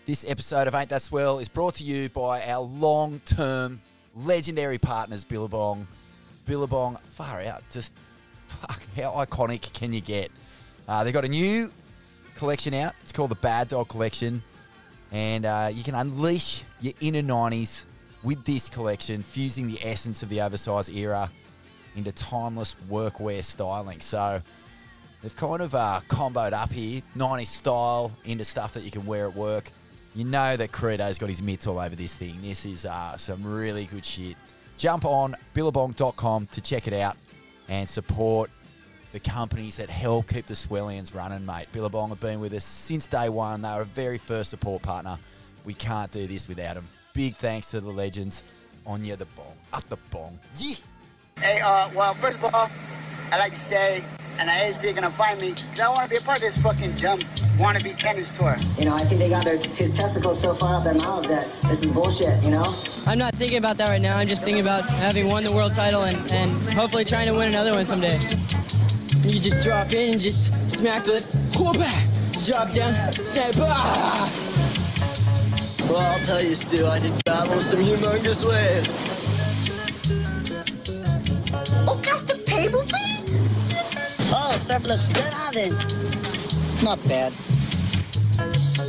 This episode of Ain't That Swell is brought to you by our long-term legendary partners, Billabong. Billabong, far out. Just, fuck, how iconic can you get? They've got a new collection out. It's called the Bad Dog Collection. And you can unleash your inner 90s with this collection, fusing the essence of the oversized era into timeless workwear styling. So they've kind of comboed up here, 90s style into stuff that you can wear at work. You know that Credo's got his mitts all over this thing. This is some really good shit. Jump on billabong.com to check it out and support the companies that help keep the Swellians running, mate. Billabong have been with us since day one. They were our very first support partner. We can't do this without them. Big thanks to the legends. On you the bong. Up the bong. Yeah. Hey, well, first of all, I'd like to say, and ASB are gonna find me, because I want to be a part of this fucking dumb wannabe tennis tour. You know, I think they got his testicles so far up their mouths that this is bullshit, you know? I'm not thinking about that right now. I'm just thinking about having won the world title and hopefully trying to win another one someday. You just drop in and just smack the whoop, drop down, snap, Well, I'll tell you, Stu, I did battle some humongous waves. Oh, that's the paper thing? Oh, surf looks good, Alvin. Not bad.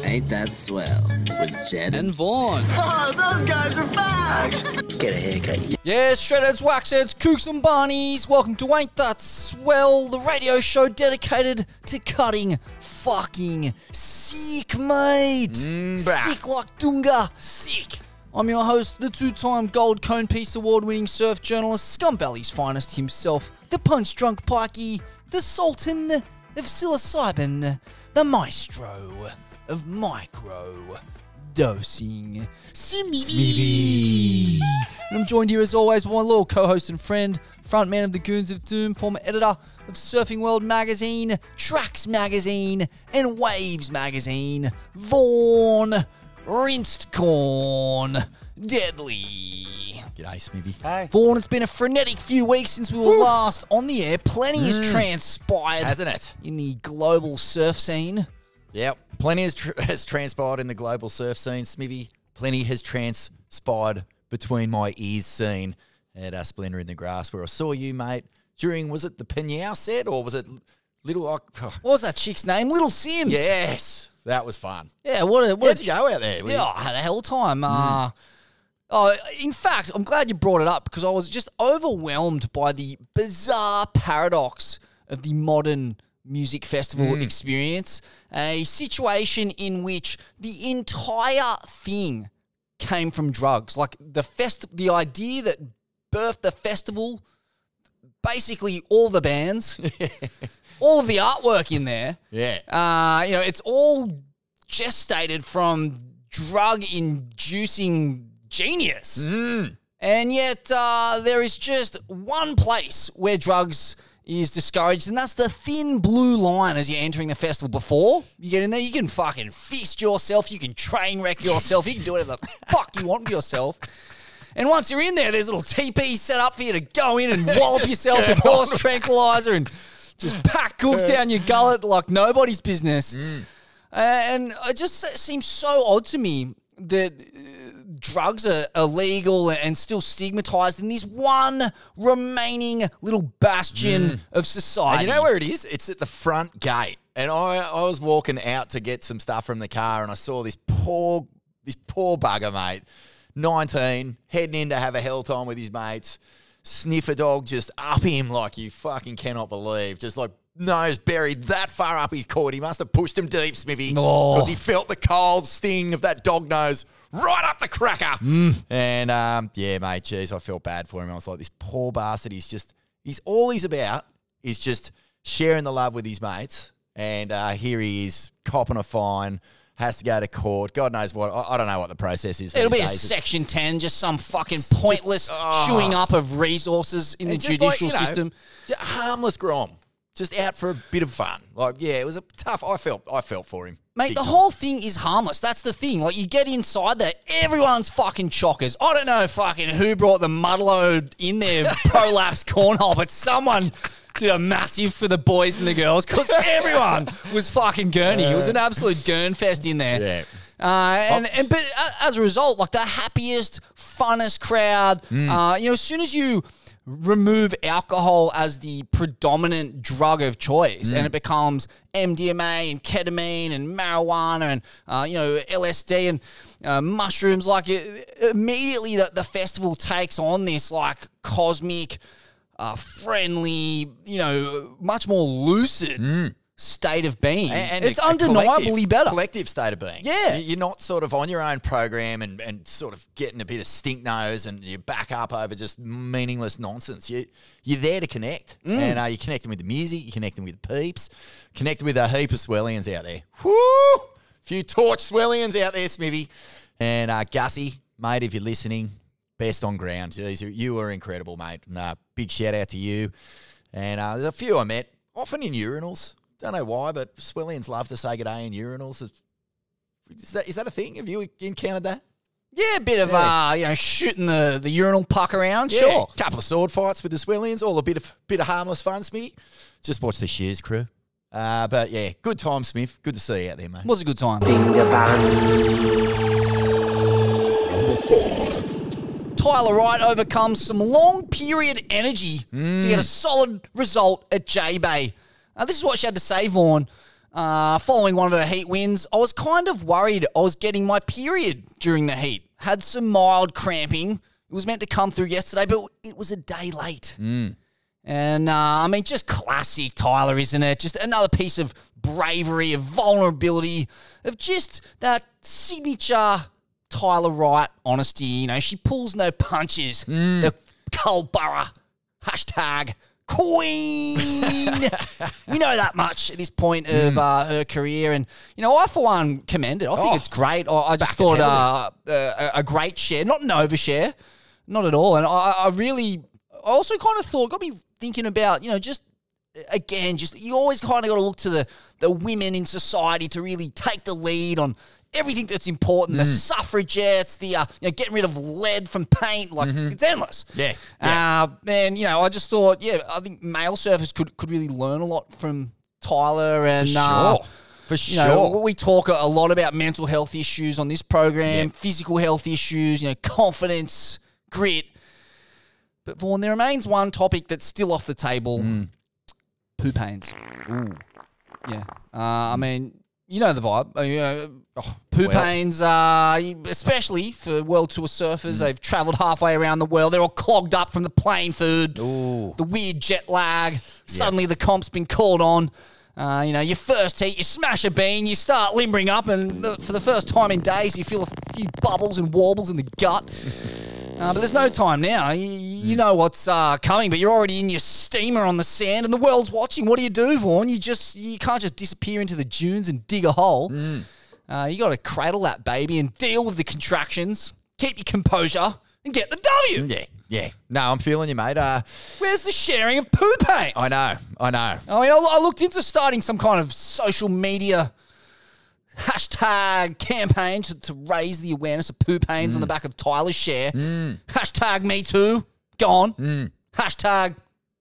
Ain't That Swell with Jed and Vaughn. Oh, those guys are back! Get a haircut. Yes, shredheads, waxheads, kooks and barneys. Welcome to Ain't That Swell, the radio show dedicated to cutting fucking sick, mate. Sick like Dunga. Sick. I'm your host, the two-time Gold Cone Piece Award-winning surf journalist, Scum Valley's finest himself, the punch-drunk pikey, the sultan of psilocybin, the maestro of micro dosing, Smithy. And I'm joined here as always by my loyal co-host and friend, frontman of the Goons of Doom, former editor of Surfing World Magazine, Tracks Magazine, and Waves Magazine, Vaughn Rinsed Corn Deadly. G'day, Smithy. Hi. Vaughn, it's been a frenetic few weeks since we were last on the air. Plenty has transpired, Hasn't it? in the global surf scene. Yep. Plenty has transpired in the global surf scene, Smithy. Plenty has transpired between my ears scene at Splendor in the Grass, where I saw you, mate, during, was it the Pinyao set, or was it Little... What was that chick's name? Little Sims. Yes. That was fun. Yeah, what Where'd you go out there? Yeah, I had a hell of a time. In fact, I'm glad you brought it up because I was just overwhelmed by the bizarre paradox of the modern music festival experience. A situation in which the entire thing came from drugs. Like the idea that birthed the festival, basically all the bands, all of the artwork in there. Yeah. It's all gestated from drug-inducing genius. And yet there is just one place where drugs is discouraged, and that's the thin blue line as you're entering the festival. Before you get in there, you can fucking fist yourself, you can train wreck yourself, you can do whatever the fuck you want with yourself. And once you're in there, there's a little teepee set up for you to go in and wallop yourself with horse tranquilizer and just pack cooks down your gullet like nobody's business. And it just seems so odd to me that drugs are illegal and still stigmatized in this one remaining little bastion of society. And you know where it is? It's at the front gate. And I was walking out to get some stuff from the car, and I saw this poor bugger, mate, 19, heading in to have a hell time with his mates. Sniffer dog just up him like you fucking cannot believe. Just like nose buried that far up his court. He must have pushed him deep, Smithy, because he felt the cold sting of that dog nose right up the cracker. And, yeah, mate, geez, I felt bad for him. I was like, this poor bastard, all he's about is just sharing the love with his mates. And here he is, copping a fine, has to go to court. God knows what. I don't know what the process is. It'll be a days. Section 10, just some fucking pointless chewing up of resources in the judicial system. Harmless Grom. Just out for a bit of fun. Like, yeah, it was a tough. I felt for him. Mate, the whole thing is harmless. That's the thing. Like, you get inside there, everyone's fucking chockers. I don't know fucking who brought the mudload in their prolapse cornhole, but someone did a massive for the boys and the girls because everyone was fucking gurney. It was an absolute gurn fest in there. But as a result, like the happiest, funnest crowd. As soon as you remove alcohol as the predominant drug of choice, and it becomes MDMA and ketamine and marijuana and LSD and mushrooms, like immediately the festival takes on this like cosmic, friendly, much more lucid state of being. And it's undeniably better. Collective state of being. Yeah. You're not sort of on your own program and sort of getting a bit of stink nose and you back up over just meaningless nonsense. You're there to connect. And you're connecting with the music, you're connecting with the peeps, connecting with a heap of swellians out there. Whoo! Few torch swellians out there, Smithy. And Gussie, mate, if you're listening, best on ground. Jeez, you were incredible, mate. And big shout out to you. And there's a few I met, often in urinals. Don't know why, but swellians love to say good day in urinals. Is that a thing? Have you encountered that? Yeah, a bit of shooting the urinal puck around. Yeah. Sure, couple of sword fights with the swellians, all a bit of harmless fun, Smithy. Just watch the Shears crew. But yeah, good time, Smith. Good to see you out there, mate. Was a good time. Tyler Wright overcomes some long period energy to get a solid result at J-Bay. This is what she had to say, Vaughn. Following one of her heat wins, I was kind of worried I was getting my period during the heat. Had some mild cramping. It was meant to come through yesterday, but it was a day late. And, just classic Tyler, isn't it? Just another piece of bravery, of vulnerability, of just that signature Tyler Wright honesty. She pulls no punches. The Culburra hashtag Queen. We know that much at this point of her career. And, I, for one, commend it. I think it's great. I just thought a great share, not an overshare, not at all. And I also kind of thought, got me thinking about, you always kind of got to look to the women in society to really take the lead on everything that's important. The suffragettes, the getting rid of lead from paint, it's endless. Yeah. And I just thought, I think male surfers could really learn a lot from Tyler. And For sure. We talk a lot about mental health issues on this program, physical health issues, confidence, grit. But Vaughn, there remains one topic that's still off the table: poo pains. Ooh. Yeah. You know the vibe. Poo pains, especially for World Tour surfers, they've travelled halfway around the world. They're all clogged up from the plane food, the weird jet lag. Suddenly the comp's been called on. Your first heat, you smash a bean, you start limbering up, and for the first time in days, you feel a few bubbles and warbles in the gut. But there's no time now. You know what's coming, but you're already in your steamer on the sand, and the world's watching. What do you do, Vaughn? You can't just disappear into the dunes and dig a hole. You got to cradle that baby and deal with the contractions, keep your composure, and get the W. Yeah. No, I'm feeling you, mate. Where's the sharing of poo paints? I know. I looked into starting some kind of social media hashtag campaign to raise the awareness of poo pains on the back of Tyler's share. Hashtag me too. Gone. Hashtag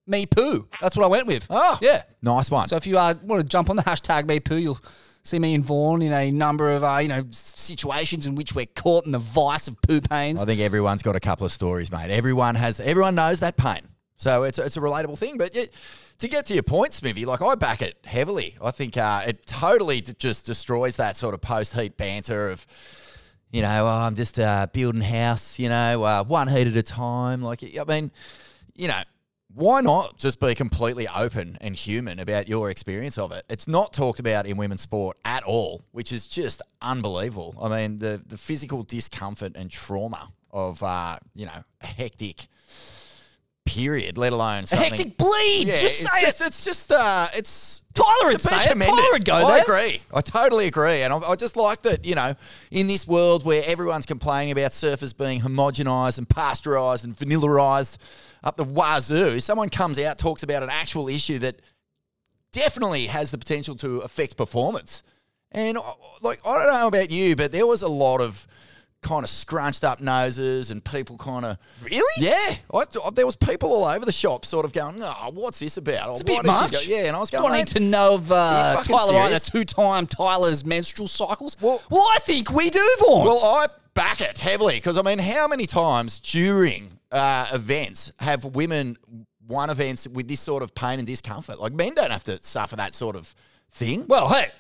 me poo. That's what I went with. Oh, yeah. Nice one. So if you want to jump on the hashtag me poo, you'll see me and Vaughn in a number of situations in which we're caught in the vice of poo pains. I think everyone's got a couple of stories, mate. Everyone knows that pain. So it's a relatable thing. But to get to your point, Smithy, I back it heavily. I think it totally just destroys that sort of post-heat banter of, I'm just building house, one heat at a time. Why not just be completely open and human about your experience of it? It's not talked about in women's sport at all, which is just unbelievable. I mean, the physical discomfort and trauma of, a hectic period, let alone something. A hectic bleed. Yeah, just say it. It's Tyler would say it. Tyler would go there. I agree. I totally agree. And I just like that, in this world where everyone's complaining about surfers being homogenised and pasteurised and vanillarised up the wazoo, someone comes out, talks about an actual issue that definitely has the potential to affect performance. And I don't know about you, but there was a lot of kind of scrunched up noses and people kind of... Really? Yeah. There was people all over the shop sort of going, oh, what's this about? It's a bit much. Yeah, and I was going, Wanting mate, to know of fucking Tyler Wright, serious? the 2-time Tyler's menstrual cycles. Well, I think we do, Vaughn. well, I back it heavily because, I mean, how many times during events have women won events with this sort of pain and discomfort? Like, men don't have to suffer that sort of thing. Well, hey.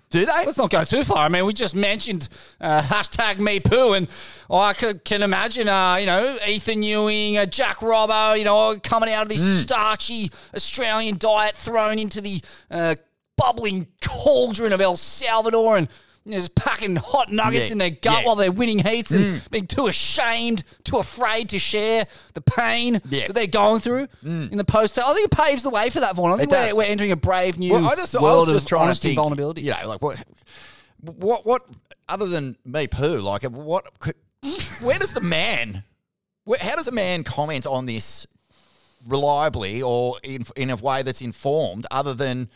Do they? Let's not go too far. I mean, we just mentioned hashtag me poo, and I can imagine, Ethan Ewing, Jack Robbo, coming out of this starchy Australian diet, thrown into the bubbling cauldron of El Salvador, and just packing hot nuggets in their gut while they're winning heats and being too ashamed, too afraid to share the pain that they're going through in the post. I think it paves the way for that, Vaughn. I think we're entering a brave new world of honesty and vulnerability. You know, like what other than me poo? Like where does the man? How does a man comment on this reliably or in a way that's informed, other than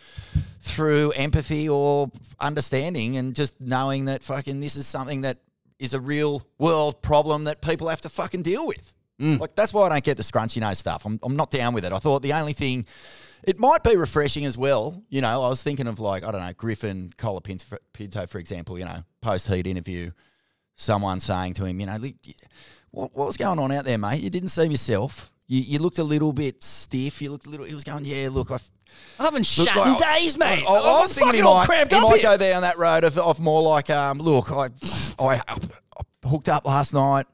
through empathy or understanding and just knowing that fucking this is something that is a real world problem that people have to fucking deal with. Like, that's why I don't get the scrunchy nose stuff. I'm not down with it. I thought the only thing, it might be refreshing as well. You know, I was thinking of, like, I don't know, Griffin Colapinto, for example, post-heat interview, someone saying to him, what was going on out there, mate? You didn't seem yourself. You looked a little bit stiff. You looked a little, he was going, yeah, look, I haven't shat in days, mate. I was thinking he might go down that road of more like, look, I hooked up last night,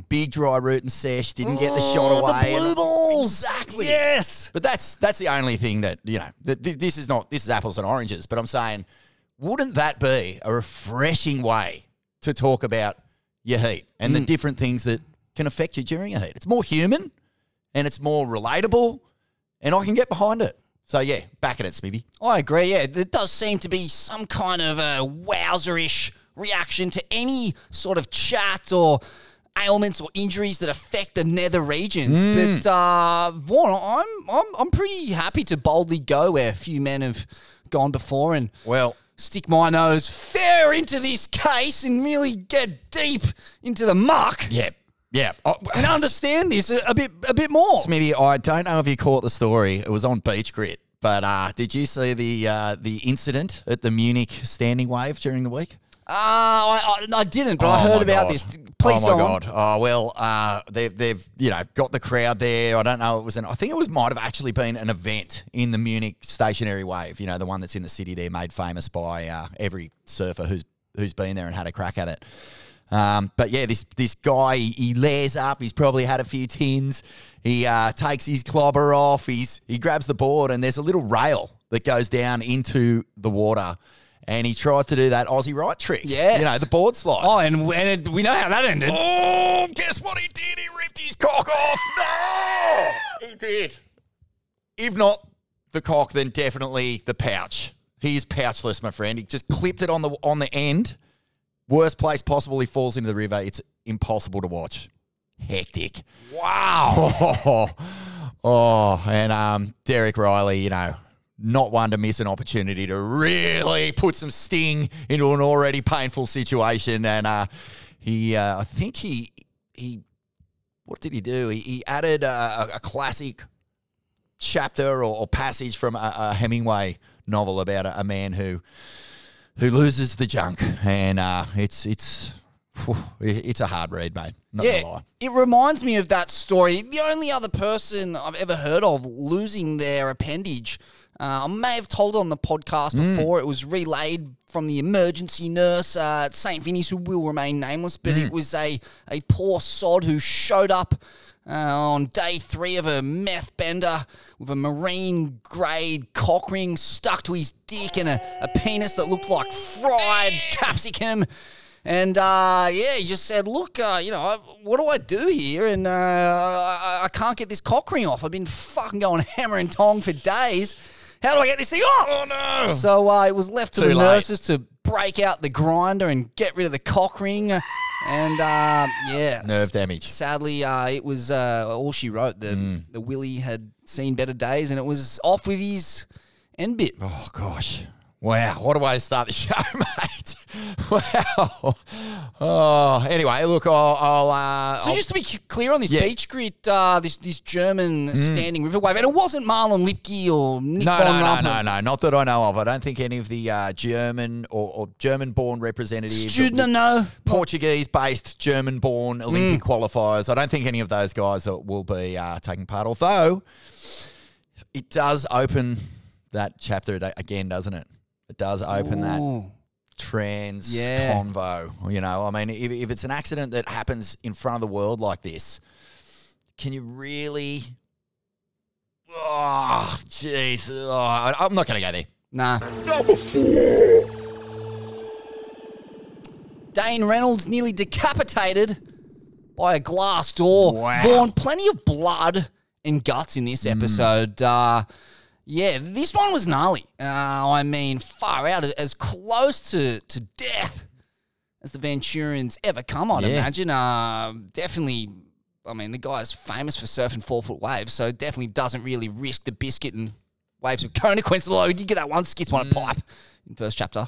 big dry root and sesh, didn't get the shot away. The blue balls. Exactly. Yes. But that's the only thing that, this is apples and oranges, but I'm saying, wouldn't that be a refreshing way to talk about your heat and the different things that can affect you during a heat? It's more human and it's more relatable and I can get behind it. So, yeah, back at it, Smithy. I agree, yeah. There does seem to be some kind of a wowzerish reaction to any sort of chat or ailments or injuries that affect the nether regions. But, Vaughn, I'm pretty happy to boldly go where a few men have gone before and stick my nose fair into this case and really get deep into the muck. Yeah. And understand this a bit more. Smithy, I don't know if you caught the story. It was on Beach Grit. But did you see the incident at the Munich standing wave during the week? I didn't, but I heard about this. Please go on. Oh, my God. Oh, well, they've got the crowd there. I don't know. I think it might have actually been an event in the Munich stationary wave, the one that's in the city there, made famous by every surfer who's been there and had a crack at it. But yeah, this guy, he layers up. He's probably had a few tins. He takes his clobber off. He grabs the board, and there's a little rail that goes down into the water. And he tries to do that Aussie right trick. Yes. The board slide. Oh, and we know how that ended. Oh, guess what he did? He ripped his cock off. No! He did. If not the cock, then definitely the pouch. He is pouchless, my friend. He just clipped it on the end. Worst place possible, he falls into the river. It's impossible to watch. Hectic. Wow. And Derek Riley, not one to miss an opportunity to really put some sting into an already painful situation. And I think he what did he do? He added a classic chapter or passage from a Hemingway novel about a man who loses the junk, and it's a hard read, mate. Not gonna lie. It reminds me of that story. The only other person I've ever heard of losing their appendage, I may have told it on the podcast before. It was relayed from the emergency nurse at St. Vinny's, who will remain nameless, but it was a poor sod who showed up on day 3 of a meth bender with a marine-grade cock ring stuck to his dick and a penis that looked like fried capsicum. And, he just said, look, what do I do here? And I can't get this cock ring off. I've been fucking going hammer and tong for days. How do I get this thing off? Oh, no. So it was left to the nurses to break out the grinder and get rid of the cock ring. And, nerve damage. Sadly, it was all she wrote. The Willie had seen better days, and it was off with his end bit. Oh, gosh. Wow. What a way to start the show, mate. Wow. Anyway, look, So just to be clear on this beach grit, this German standing river wave, and it wasn't Marlon Lipke or Nick von Rumpel. No, not that I know of. I don't think any of the German or German-born representatives, Portuguese-based German-born Olympic qualifiers, I don't think any of those guys will be taking part. Although it does open that chapter again, doesn't it? It does open that trans convo. You know, I mean, if it's an accident that happens in front of the world like this, can you really? Oh, jeez. Oh, I'm not going to go there. Nah. Number 4. Dane Reynolds nearly decapitated by a glass door. Wow. Vaughn, plenty of blood and guts in this episode. Yeah, this one was gnarly. I mean, far out, as close to death as the Venturians ever come, I'd imagine. Definitely, I mean, the guy's famous for surfing 4-foot waves, so definitely doesn't really risk the biscuit and waves of consequence, although he did get that one skits on a pipe in first chapter.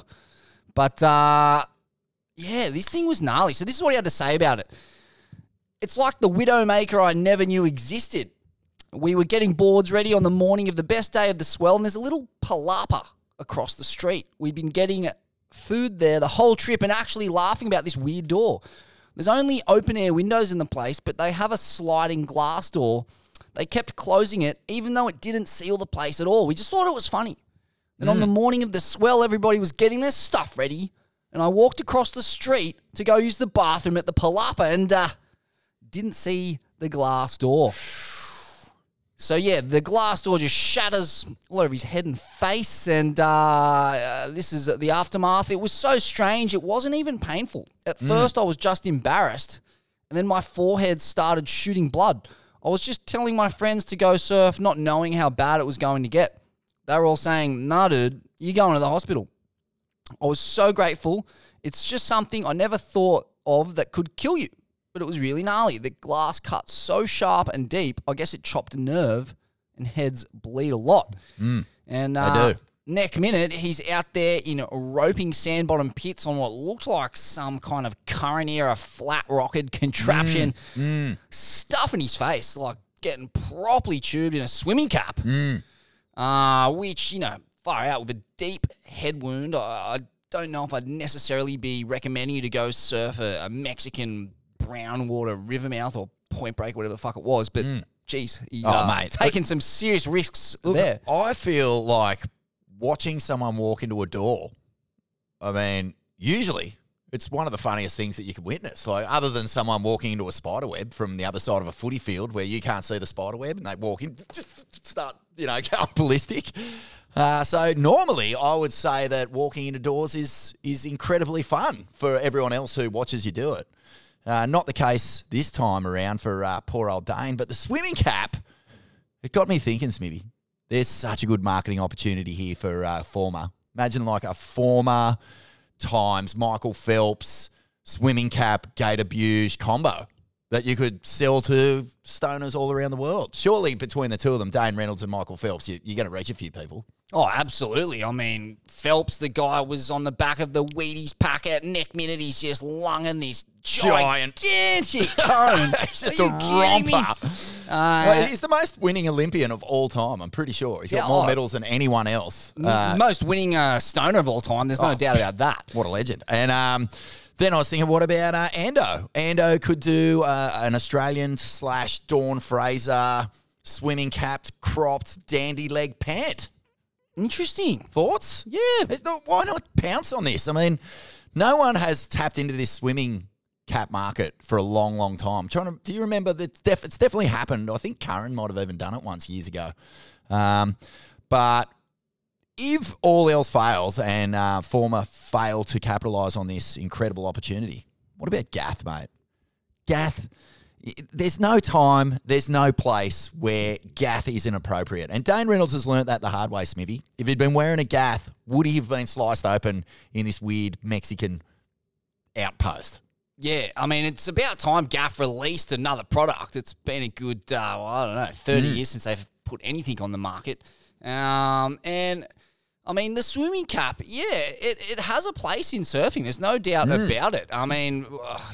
But, yeah, this thing was gnarly. So this is what he had to say about it. It's like the Widowmaker I never knew existed. We were getting boards ready on the morning of the best day of the swell, and there's a little palapa across the street. We'd been getting food there the whole trip and actually laughing about this weird door. There's only open-air windows in the place, but they have a sliding glass door. They kept closing it, even though it didn't seal the place at all. We just thought it was funny. And on the morning of the swell, everybody was getting their stuff ready, and I walked across the street to go use the bathroom at the palapa and didn't see the glass door. So, yeah, the glass door just shatters all over his head and face, and this is the aftermath. It was so strange, it wasn't even painful. At first, I was just embarrassed, and then my forehead started shooting blood. I was just telling my friends to go surf, not knowing how bad it was going to get. They were all saying, nah, dude, you're going to the hospital. I was so grateful. It's just something I never thought of that could kill you. But it was really gnarly. The glass cut so sharp and deep, I guess it chopped a nerve, and heads bleed a lot. And They do. Next minute, he's out there in roping sand bottom pits on what looks like some kind of current era flat rocketed contraption, stuffing his face, like getting properly tubed in a swimming cap, which, you know, far out with a deep head wound. I don't know if I'd necessarily be recommending you to go surf a Mexican brown water river mouth or Point Break, whatever the fuck it was, but geez, he's taking some serious risks there. I feel like watching someone walk into a door, I mean, usually it's one of the funniest things that you can witness. Like, other than someone walking into a spider web from the other side of a footy field where you can't see the spider web and they walk in, just start, you know, going ballistic. So normally I would say that walking into doors is incredibly fun for everyone else who watches you do it. Not the case this time around for poor old Dane, but the swimming cap, it got me thinking, Smithy. There's such a good marketing opportunity here for Former. Imagine like a Former times Michael Phelps swimming cap Gator Buge combo that you could sell to stoners all around the world. Surely between the two of them, Dane Reynolds and Michael Phelps, you're going to reach a few people. Oh, absolutely. I mean, Phelps, the guy, was on the back of the Wheaties packet. Next minute, he's just lunging this gigantic cone. He's just a romper. He's the most winning Olympian of all time, I'm pretty sure. He's got more medals than anyone else. Most winning stoner of all time. There's no doubt about that. What a legend. And then I was thinking, what about Ando? Ando could do an Australian / Dawn Fraser swimming capped, cropped, dandy leg pant. Interesting. Thoughts? Yeah. Why not pounce on this? I mean, no one has tapped into this swimming cap market for a long, long time. Do you remember that it's definitely happened? I think Curran might have even done it once years ago. But if all else fails and Former fail to capitalise on this incredible opportunity, what about Gath, mate? Gath, there's no time, there's no place where Gath is inappropriate. And Dane Reynolds has learnt that the hard way, Smithy. If he'd been wearing a Gath, would he have been sliced open in this weird Mexican outpost? Yeah, I mean, it's about time Gaff released another product. It's been a good, 30 years since they've put anything on the market. And I mean, the swimming cap, it has a place in surfing. There's no doubt about it. I mean,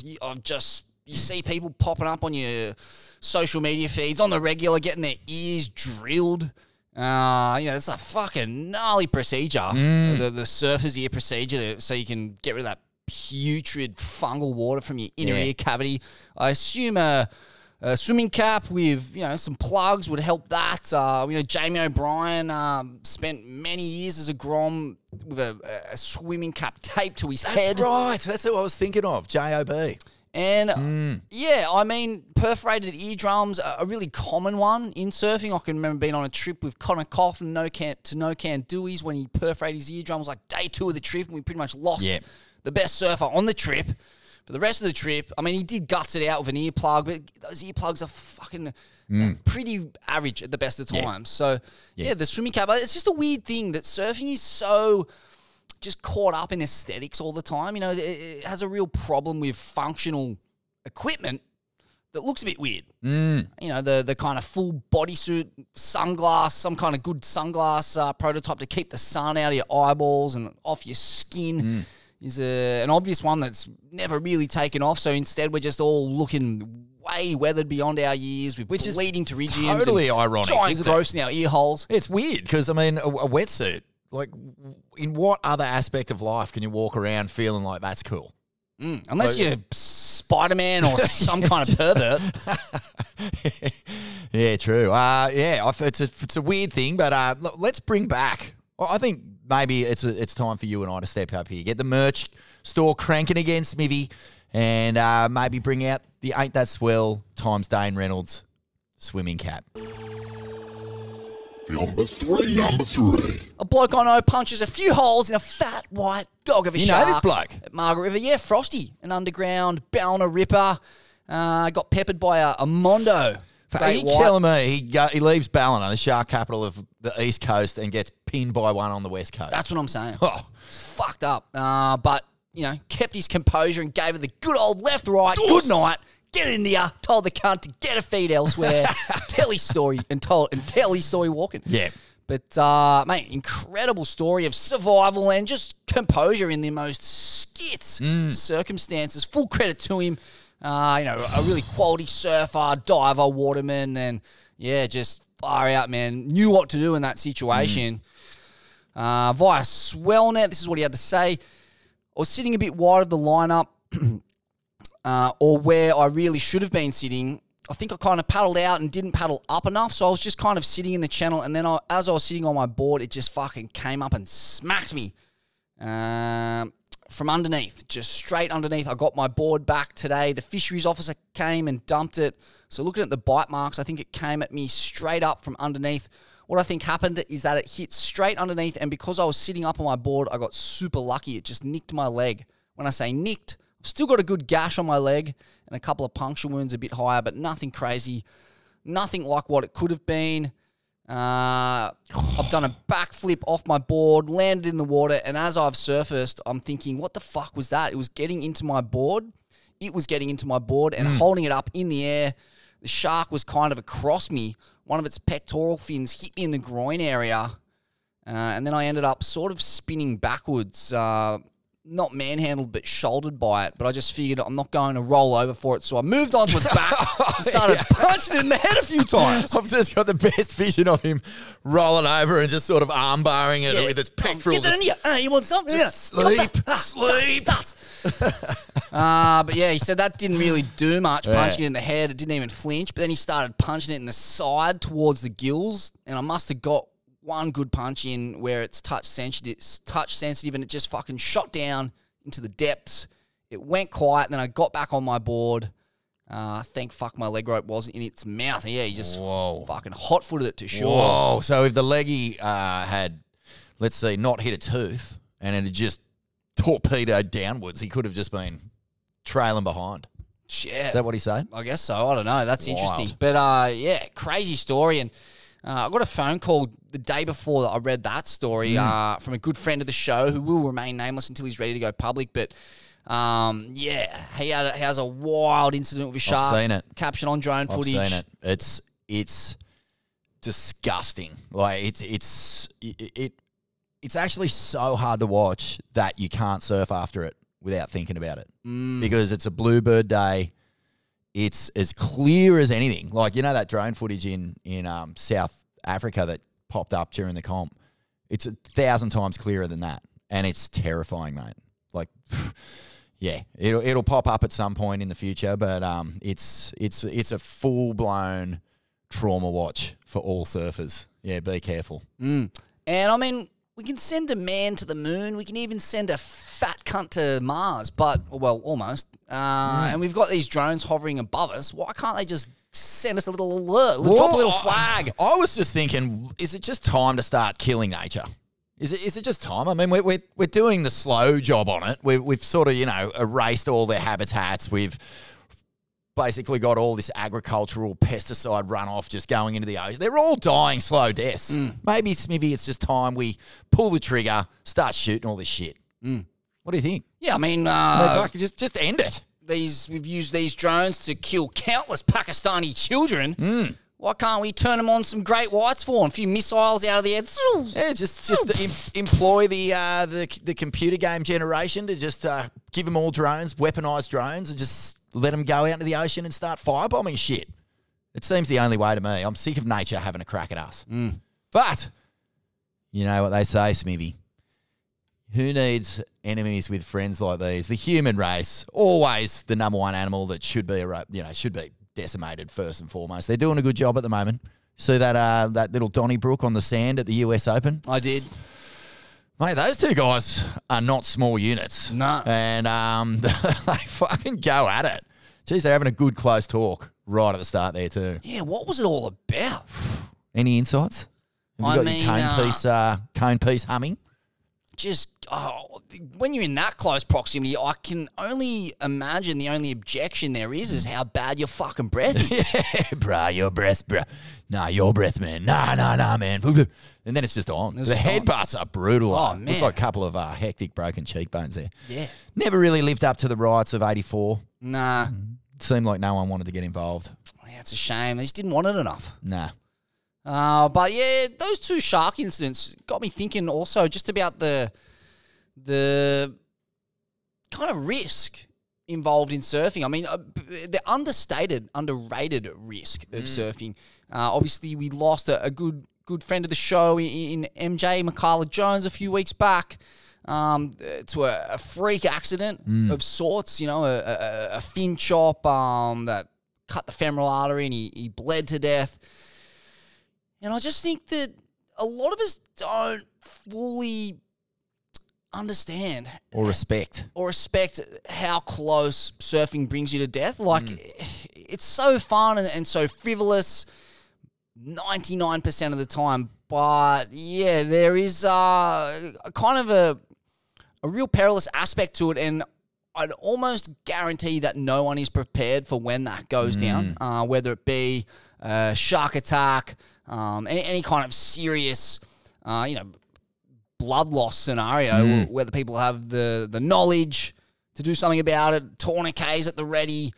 you see people popping up on your social media feeds on the regular, getting their ears drilled. It's a fucking gnarly procedure, the surfer's ear procedure, so you can get rid of that putrid fungal water from your inner ear cavity. I assume a swimming cap with, some plugs would help that. Jamie O'Brien spent many years as a Grom with a swimming cap taped to his head. That's right. That's who I was thinking of, J.O.B. And, I mean, perforated eardrums are a really common one in surfing. I can remember being on a trip with Connor Coughlin to No Can Dewey's when he perforated his eardrums like day 2 of the trip, and we pretty much lost the best surfer on the trip. For the rest of the trip, I mean, he did guts it out with an earplug, but those earplugs are fucking pretty average at the best of times. So, the swimming cap, it's just a weird thing that surfing is so just caught up in aesthetics all the time. It has a real problem with functional equipment that looks a bit weird. The kind of full bodysuit, sunglass, some kind of good sunglass prototype to keep the sun out of your eyeballs and off your skin. Is an obvious one that's never really taken off. So instead, we're just all looking way weathered beyond our years, with bleeding pterygiums, totally ironic, giant growths in our ear holes. It's weird because, I mean, a wetsuit, like, in what other aspect of life can you walk around feeling like that's cool? Unless you're Spider-Man or some kind of pervert. Yeah, true. It's a weird thing, but let's bring back. Well, I think maybe it's time for you and I to step up here. Get the merch store cranking again, Smithy, and maybe bring out the Ain't That Swell times Dane Reynolds swimming cap. Number three. A bloke I know punches a few holes in a fat white dog of a shark. You know this bloke? At Margaret River. Yeah, Frosty, an underground Ballina Ripper. Got peppered by a Mondo. Are you telling me he leaves Ballina, the shark capital of the East Coast, and gets pinned by one on the West Coast? That's what I'm saying. Oh. Fucked up. But, kept his composure and gave it the good old left-right, good night, get in there, told the cunt to get a feed elsewhere, tell his story and tell his story walking. Yeah. But, mate, incredible story of survival and just composure in the most skits circumstances. Full credit to him. A really quality surfer, diver, waterman, and, just far out, man. Knew what to do in that situation. Via Swellnet, this is what he had to say. I was sitting a bit wide of the lineup, or where I really should have been sitting. I think I kind of paddled out and didn't paddle up enough, so I was just kind of sitting in the channel, and then as I was sitting on my board, it just fucking came up and smacked me from underneath, just straight underneath. I got my board back today. The fisheries officer came and dumped it. So looking at the bite marks, I think it came at me straight up from underneath. What I think happened is that it hit straight underneath, and because I was sitting up on my board, I got super lucky. It just nicked my leg. When I say nicked, I've still got a good gash on my leg and a couple of puncture wounds a bit higher, but nothing crazy. Nothing like what it could have been. I've done a backflip off my board, landed in the water, and as I've surfaced, I'm thinking, what the fuck was that? It was getting into my board. It was getting into my board and holding it up in the air. The shark was kind of across me. One of its pectoral fins hit me in the groin area, and then I ended up sort of spinning backwards, not manhandled but shouldered by it. But I just figured I'm not going to roll over for it, so I moved onto its back and started punching it in the head a few times. I've just got the best vision of him rolling over and just sort of arm barring it with its pectorals. Get it in you. You want something? Sleep. But yeah, he said that didn't really do much, punching it in the head. It didn't even flinch. But then he started punching it in the side towards the gills, and I must have got one good punch in where it's touch sensitive, and it just fucking shot down into the depths. It went quiet, and then I got back on my board. Thank fuck my leg rope wasn't in its mouth. Yeah, he just fucking hot-footed it to shore. Whoa. So if the leggy had, let's see, not hit a tooth and it had just torpedoed downwards, he could have just been trailing behind. Yeah. Is that what he said? I guess so. I don't know. That's interesting. But, crazy story. And I got a phone call the day before that I read that story from a good friend of the show who will remain nameless until he's ready to go public. But, he has a wild incident with a shark. I've seen it. Captured on drone footage. I've seen it. It's disgusting. Like, it it's actually so hard to watch that you can't surf after it without thinking about it because it's a bluebird day. It's as clear as anything. Like, you know that drone footage in South Africa that popped up during the comp? It's 1,000 times clearer than that, and it's terrifying, mate. Like, yeah, it'll pop up at some point in the future, but it's a full-blown trauma watch for all surfers. Yeah, be careful. And, I mean, we can send a man to the moon. We can even send a fat cunt to Mars, well, almost. And we've got these drones hovering above us. Why can't they just send us a little alert? Drop a little flag. I was just thinking, is it just time to start killing nature? Is it just time? I mean, we're doing the slow job on it. We've sort of, erased all their habitats. We've basically got all this agricultural pesticide runoff just going into the ocean. They're all dying slow deaths. Maybe, Smithy, it's just time we pull the trigger, start shooting all this shit. What do you think? Yeah, I mean, just end it. We've used these drones to kill countless Pakistani children. Why can't we turn them on some great whites for them? A few missiles out of the air. Yeah, just employ the computer game generation to just give them all drones, weaponized drones, and just let them go out into the ocean and start firebombing shit. It seems the only way to me. I'm sick of nature having a crack at us. But you know what they say, Smithy. Who needs enemies with friends like these? The human race, always the number one animal that should be decimated first and foremost. They're doing a good job at the moment. See that little Donnybrook on the sand at the US Open? I did. Mate, those two guys are not small units. No. And they fucking go at it. Geez, they're having a good close talk right at the start there too. Yeah, what was it all about? Any insights? Have you got your cone piece humming? When you're in that close proximity, I can only imagine the only objection there is how bad your fucking breath is. Yeah, bruh, your breath, bruh. Nah, your breath, man. Nah, man. And then it's just on. The headbutts are brutal. Oh, man. Looks like a couple of hectic broken cheekbones there. Yeah. Never really lived up to the riots of 84. Nah. Seemed like no one wanted to get involved. Yeah, it's a shame. They just didn't want it enough. Nah. But yeah, those two shark incidents got me thinking also just about the kind of risk involved in surfing. I mean, the underrated risk of surfing. Obviously, we lost a good friend of the show in MJ, Michaela Jones, a few weeks back to a freak accident of sorts, a fin chop that cut the femoral artery and he bled to death. And I just think that a lot of us don't fully understand or respect how close surfing brings you to death. Like, it's so fun and so frivolous 99% of the time. But, yeah, there is a kind of a real perilous aspect to it, and I'd almost guarantee that no one is prepared for when that goes down, whether it be a shark attack, any kind of serious, blood loss scenario where the people have the knowledge to do something about it, tourniquets at the ready,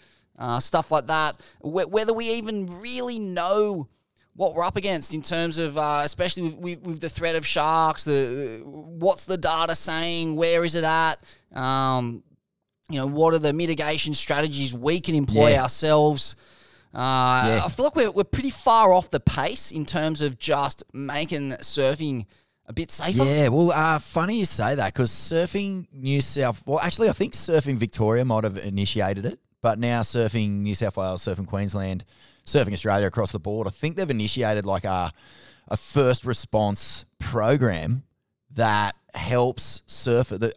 stuff like that. Whether we even really know what we're up against in terms of, especially with the threat of sharks, what's the data saying, where is it at, what are the mitigation strategies we can employ ourselves. I feel like we're pretty far off the pace in terms of just making surfing a bit safer. Yeah, well, funny you say that because Surfing New South... Well, actually, I think Surfing Victoria might have initiated it, but now Surfing New South Wales, Surfing Queensland, Surfing Australia across the board, I think they've initiated like a first response program that helps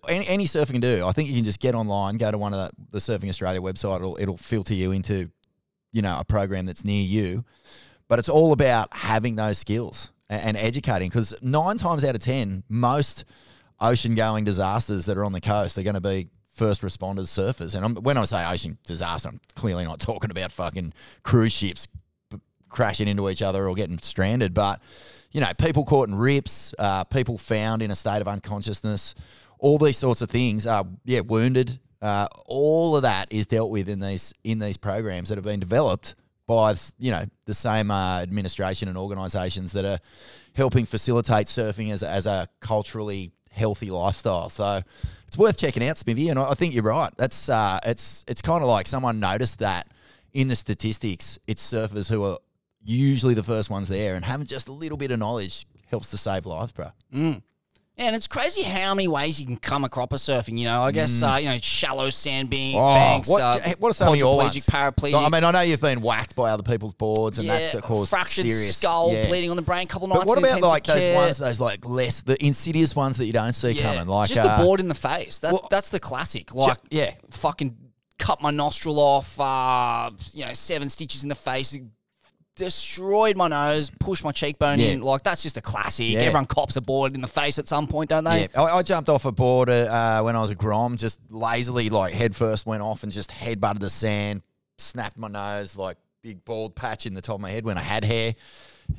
any surfer can do. I think you can just get online, go to one of the Surfing Australia website, it'll filter you into a program that's near you. But it's all about having those skills and educating, because 9 times out of 10, most ocean-going disasters that are on the coast are going to be first responders, surfers. And when I say ocean disaster, I'm clearly not talking about fucking cruise ships crashing into each other or getting stranded. But, people caught in rips, people found in a state of unconsciousness, all these sorts of things, wounded. All of that is dealt with in these programs that have been developed by, the same administration and organisations that are helping facilitate surfing as a culturally healthy lifestyle. So it's worth checking out, Smithy, and I think you're right. That's it's kind of like someone noticed that in the statistics, it's surfers who are usually the first ones there, and having just a little bit of knowledge helps to save lives, bro. Yeah, and it's crazy how many ways you can come a cropper surfing. I guess shallow sandbanks. What are some of your ones? Paraplegic. I mean, I know you've been whacked by other people's boards, and that's caused fractured serious skull, bleeding on the brain, couple nights. But what in about like intensive care. those ones, the insidious ones that you don't see coming? Like just the board in the face. That's the classic. Like, fucking cut my nostril off. 7 stitches in the face. Destroyed my nose, pushed my cheekbone in. Like, that's just a classic. Yeah. Everyone cops a board in the face at some point, don't they? Yeah, I jumped off a board when I was a Grom, just lazily, like, head first went off and just headbutted the sand, snapped my nose, like, big bald patch in the top of my head when I had hair,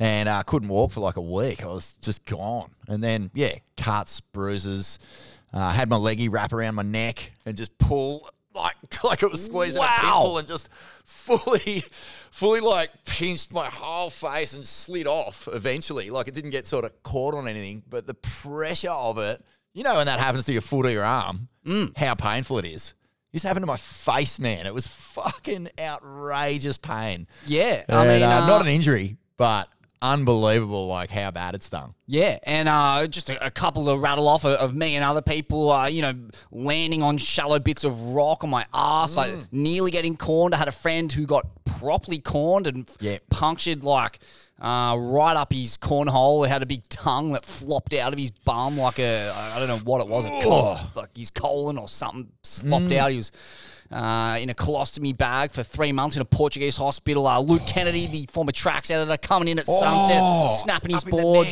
and couldn't walk for like a week. I was just gone. And then, cuts, bruises, had my leggy wrap around my neck and just pull like it was squeezing a pimple, and just fully like pinched my whole face and slid off eventually. Like, it didn't get sort of caught on anything, but the pressure of it, when that happens to your foot or your arm, how painful it is. This happened to my face, man. It was fucking outrageous pain. Yeah. I mean, not an injury, but unbelievable, like, how bad it stung. Yeah, and just a couple to rattle off of me and other people, landing on shallow bits of rock on my ass, like nearly getting corned. I had a friend who got properly corned and punctured, like, right up his cornhole. He had a big tongue that flopped out of his bum like I don't know what it was, like his colon or something slopped out. He was in a colostomy bag for 3 months in a Portuguese hospital. Luke Kennedy, the former tracks editor, coming in at sunset, snapping his board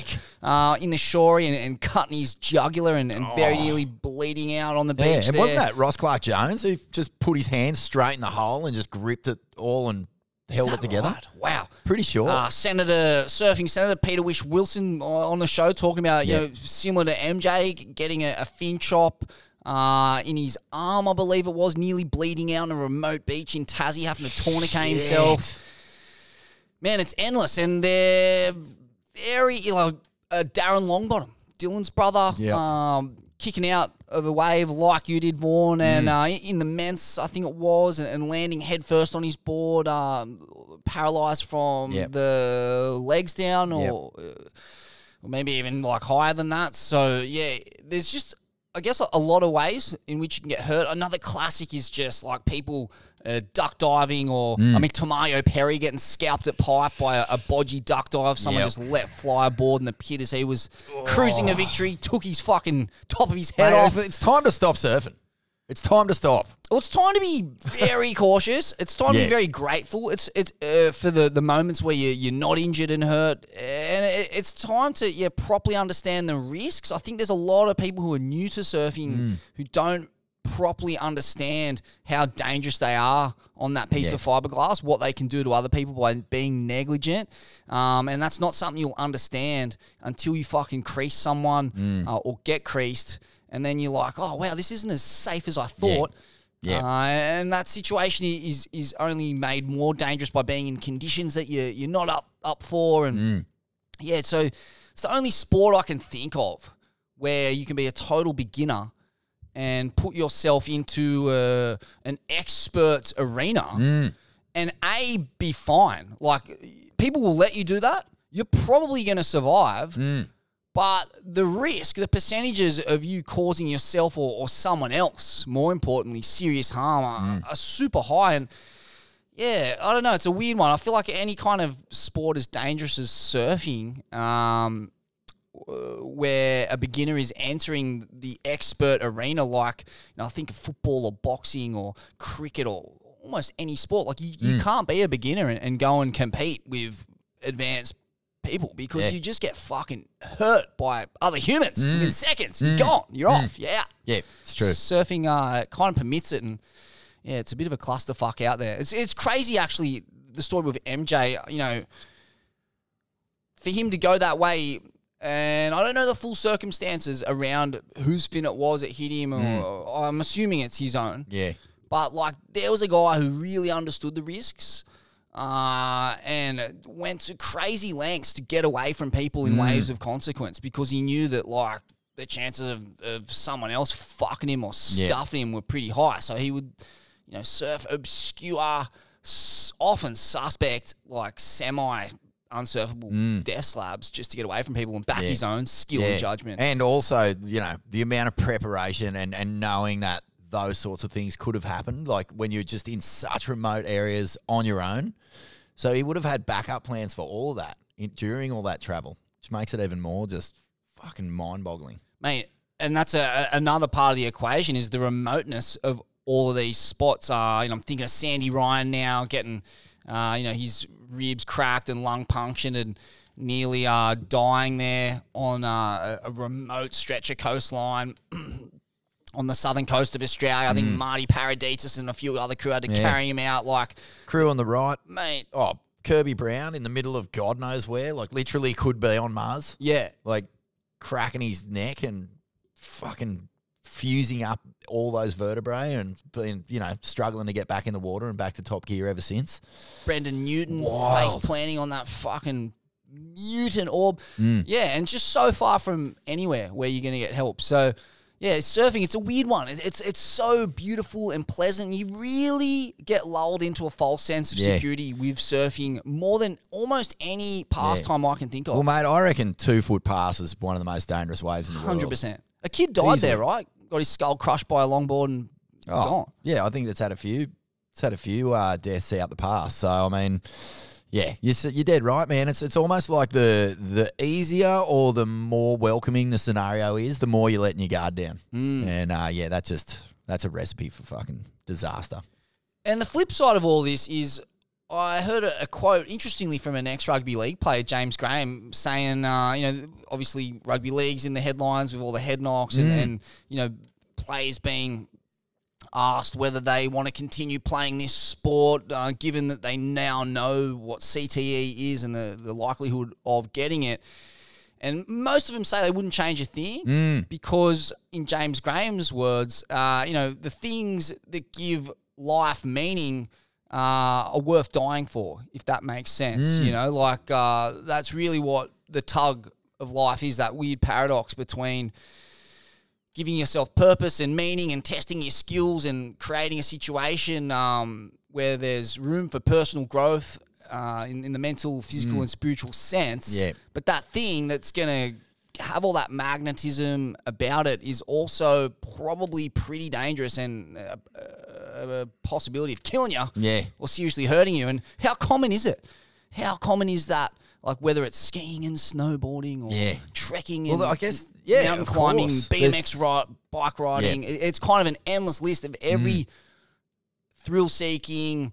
in the shorey and cutting his jugular and very nearly bleeding out on the beach. And wasn't that Ross Clark Jones who just put his hand straight in the hole and just gripped it all and held it together? Right? Wow. Pretty sure. Surfing Senator Peter Wish Wilson on the show talking about, similar to MJ, getting a fin chop in his arm, I believe it was, nearly bleeding out on a remote beach in Tassie, having to tourniquet himself. Man, it's endless, and they're very, Darren Longbottom, Dylan's brother, kicking out of a wave like you did, Vaughan, and in the Ments, I think it was, and landing headfirst on his board, paralysed from the legs down, or maybe even like higher than that. So, there's just, I guess, a lot of ways in which you can get hurt. Another classic is just like people duck diving, or Tamayo Perry getting scalped at pipe by a bodgy duck dive. Someone just let fly a board in the pit as he was cruising to victory, took his fucking top of his head off. It's time to stop surfing. It's time to stop. Well, it's time to be very cautious. It's time to be very grateful. It's for the moments where you're not injured and hurt, and it's time to properly understand the risks. I think there's a lot of people who are new to surfing who don't properly understand how dangerous they are on that piece of fiberglass, what they can do to other people by being negligent, and that's not something you'll understand until you fucking crease someone or get creased. And then you're like, oh, wow, this isn't as safe as I thought. And that situation is only made more dangerous by being in conditions that you're not up for. And so it's the only sport I can think of where you can be a total beginner and put yourself into an expert's arena and be fine. Like, people will let you do that. You're probably going to survive. But the risk, the percentages of you causing yourself or someone else, more importantly, serious harm are super high. And I don't know, it's a weird one. I feel like any kind of sport as dangerous as surfing, where a beginner is entering the expert arena, like, I think of football or boxing or cricket or almost any sport. Like, you can't be a beginner and go and compete with advanced people, because you just get fucking hurt by other humans in seconds. You're gone. You're off. You're out. Yeah, it's true. Surfing kind of permits it, and it's a bit of a clusterfuck out there. It's crazy, actually, the story with MJ, for him to go that way, and I don't know the full circumstances around whose fin it was that hit him, or I'm assuming it's his own. Yeah. But, like, there was a guy who really understood the risks, and went to crazy lengths to get away from people in waves of consequence because he knew that, like, the chances of someone else fucking him or stuffing him were pretty high. So he would, you know, surf obscure, often suspect, like semi-unsurfable death slabs just to get away from people and back his own skill and judgment. And also, you know, the amount of preparation and knowing that those sorts of things could have happened, like when you're just in such remote areas on your own. So he would have had backup plans for all of that during all that travel, which makes it even more just fucking mind-boggling. Mate, and that's another part of the equation is the remoteness of all of these spots. You know, I'm thinking of Sandy Ryan now getting, you know, his ribs cracked and lung punctured and nearly dying there on a remote stretch of coastline on the southern coast of Australia. I think Marty Paraditis and a few other crew had to carry him out. Like, crew on the right. Mate. Oh, Kirby Brown in the middle of God knows where, like literally could be on Mars. Yeah. Like cracking his neck and fucking fusing up all those vertebrae and been, you know, struggling to get back in the water and back to top gear ever since. Brendan Newton face planting on that fucking mutant orb. Yeah, and just so far from anywhere where you're going to get help. So, yeah, surfing, it's a weird one. It's so beautiful and pleasant. You really get lulled into a false sense of security with surfing more than almost any pastime I can think of. Well, mate, I reckon 2 foot pass is one of the most dangerous waves in the world. 100%. A kid died there, right? Got his skull crushed by a longboard and gone. Yeah, I think it's had a few deaths out the past. So, I mean, yeah, you're dead right, man. It's almost like the easier or the more welcoming the scenario is, the more you're letting your guard down. And, yeah, that's a recipe for fucking disaster. And the flip side of all this is I heard a quote, interestingly, from an ex-rugby league player, James Graham, saying, you know, obviously rugby league's in the headlines with all the head knocks and, you know, players being asked whether they want to continue playing this sport, given that they now know what CTE is and the likelihood of getting it. And most of them say they wouldn't change a thing because, in James Graham's words, you know, the things that give life meaning are worth dying for, if that makes sense. You know, like that's really what the tug of life is, that weird paradox between giving yourself purpose and meaning and testing your skills and creating a situation where there's room for personal growth in the mental, physical, and spiritual sense. Yeah. But that thing that's going to have all that magnetism about it is also probably pretty dangerous and a possibility of killing you or seriously hurting you. And how common is it? How common is that? Like whether it's skiing and snowboarding or trekking and I guess, mountain climbing, BMX bike riding. It's kind of an endless list of every thrill-seeking,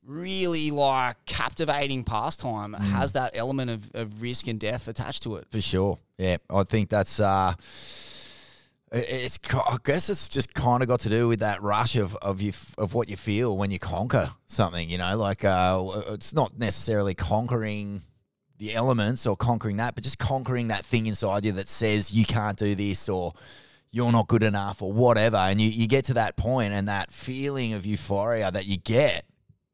really like captivating pastime has that element of risk and death attached to it. For sure. Yeah, I think that's I guess it's just kind of got to do with that rush of what you feel when you conquer something, you know, like it's not necessarily conquering the elements or conquering that, but just conquering that thing inside you that says you can't do this or you're not good enough or whatever. And you get to that point and that feeling of euphoria that you get,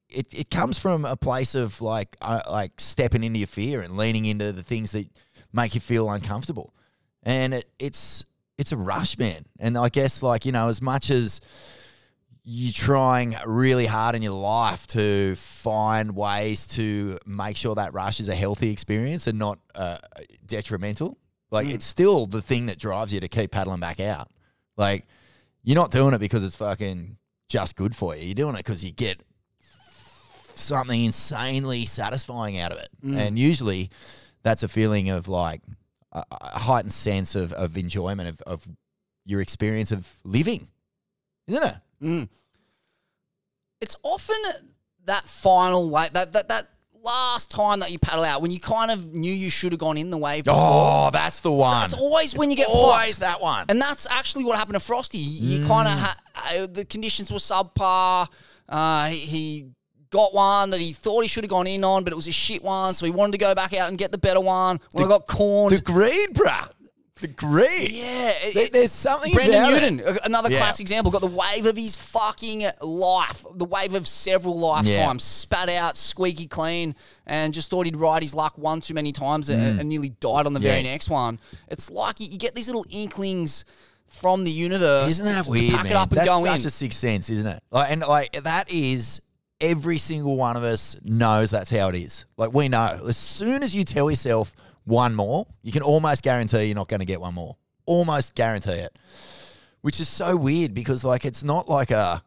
it comes from a place of like stepping into your fear and leaning into the things that make you feel uncomfortable. And it's a rush, man. And I guess, like, you know, as much as you're trying really hard in your life to find ways to make sure that rush is a healthy experience and not detrimental, like it's still the thing that drives you to keep paddling back out. Like, you're not doing it because it's fucking just good for you. You're doing it because you get something insanely satisfying out of it. And usually that's a feeling of like a heightened sense of enjoyment of your experience of living, isn't it? It's often that final wave, that last time that you paddle out when you kind of knew you should have gone in the wave before. Oh, that's the one. That's always when you get always fucked. That one. And that's actually what happened to Frosty. You kind of the conditions were subpar. He got one that he thought he should have gone in on, but it was a shit one, so he wanted to go back out and get the better one. When I got corned. The greed, bruh. Agree. Yeah. There's something Brendan about Newton, another Yeah. classic example, got the wave of his fucking life, the wave of several lifetimes, Yeah. spat out, squeaky clean, and just thought he'd ride his luck one too many times and nearly died on the very next one. It's like you get these little inklings from the universe. Isn't that to weird, pack man? it up and That's go such in. a sixth sense, isn't it? Like that is every single one of us knows that's how it is. Like we know. As soon as you tell yourself one more, you can almost guarantee you're not going to get one more. Almost guarantee it. Which is so weird because like it's not a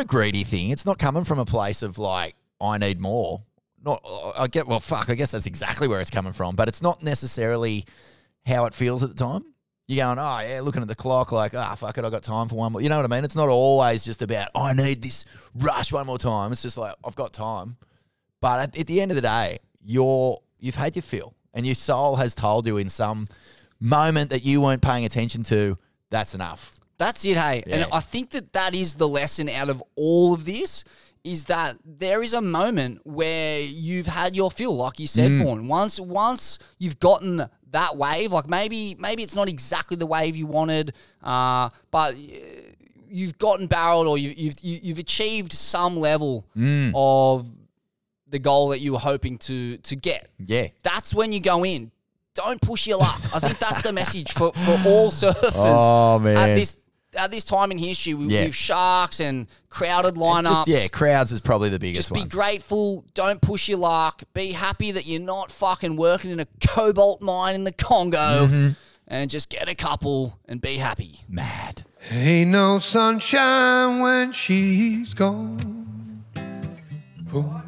greedy thing. It's not coming from a place of like, I need more. I guess that's exactly where it's coming from, but it's not necessarily how it feels at the time. You're going, oh, yeah, looking at the clock like, fuck it, I got time for one more. You know what I mean? It's not always just about, I need this rush one more time. It's just like, I've got time. But at the end of the day, you've had your fill and your soul has told you in some moment that you weren't paying attention to, that's enough. That's it, hey. Yeah. And I think that is the lesson out of all of this, is that there is a moment where you've had your fill, like you said, Vaughan. Once you've gotten that wave, like maybe it's not exactly the wave you wanted, but you've gotten barreled or you've achieved some level of the goal that you were hoping to get. Yeah. That's when you go in. Don't push your luck. I think that's the message for all surfers. Oh, man. At this time in history, with sharks and crowded lineups. Crowds is probably the biggest Just be one. grateful. Don't push your luck. Be happy that you're not fucking working in a cobalt mine in the Congo. And just get a couple and be happy. Mad. Ain't no sunshine when she's gone. Oh.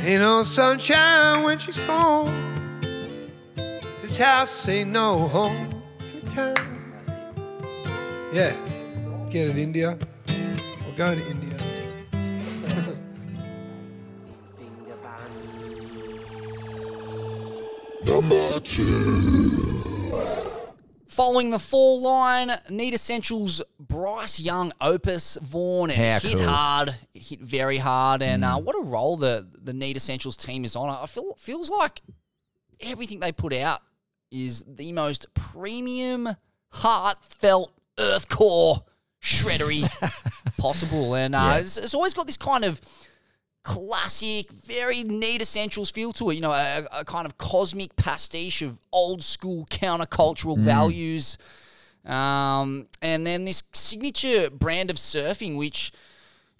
Ain't no sunshine when she's gone. This house ain't no home. Time. Yeah, get it, India. We're going to India. Number 2. Following the fall line, Need Essentials Bryce Young opus, Vaughan. It How hit cool. hard. It hit very hard. And what a role the Need Essentials team is on. I feels like everything they put out is the most premium, heartfelt, earthcore, shreddery possible. And it's always got this kind of classic, very Need Essentials feel to it. You know, a kind of cosmic pastiche of old school countercultural values. And then this signature brand of surfing, which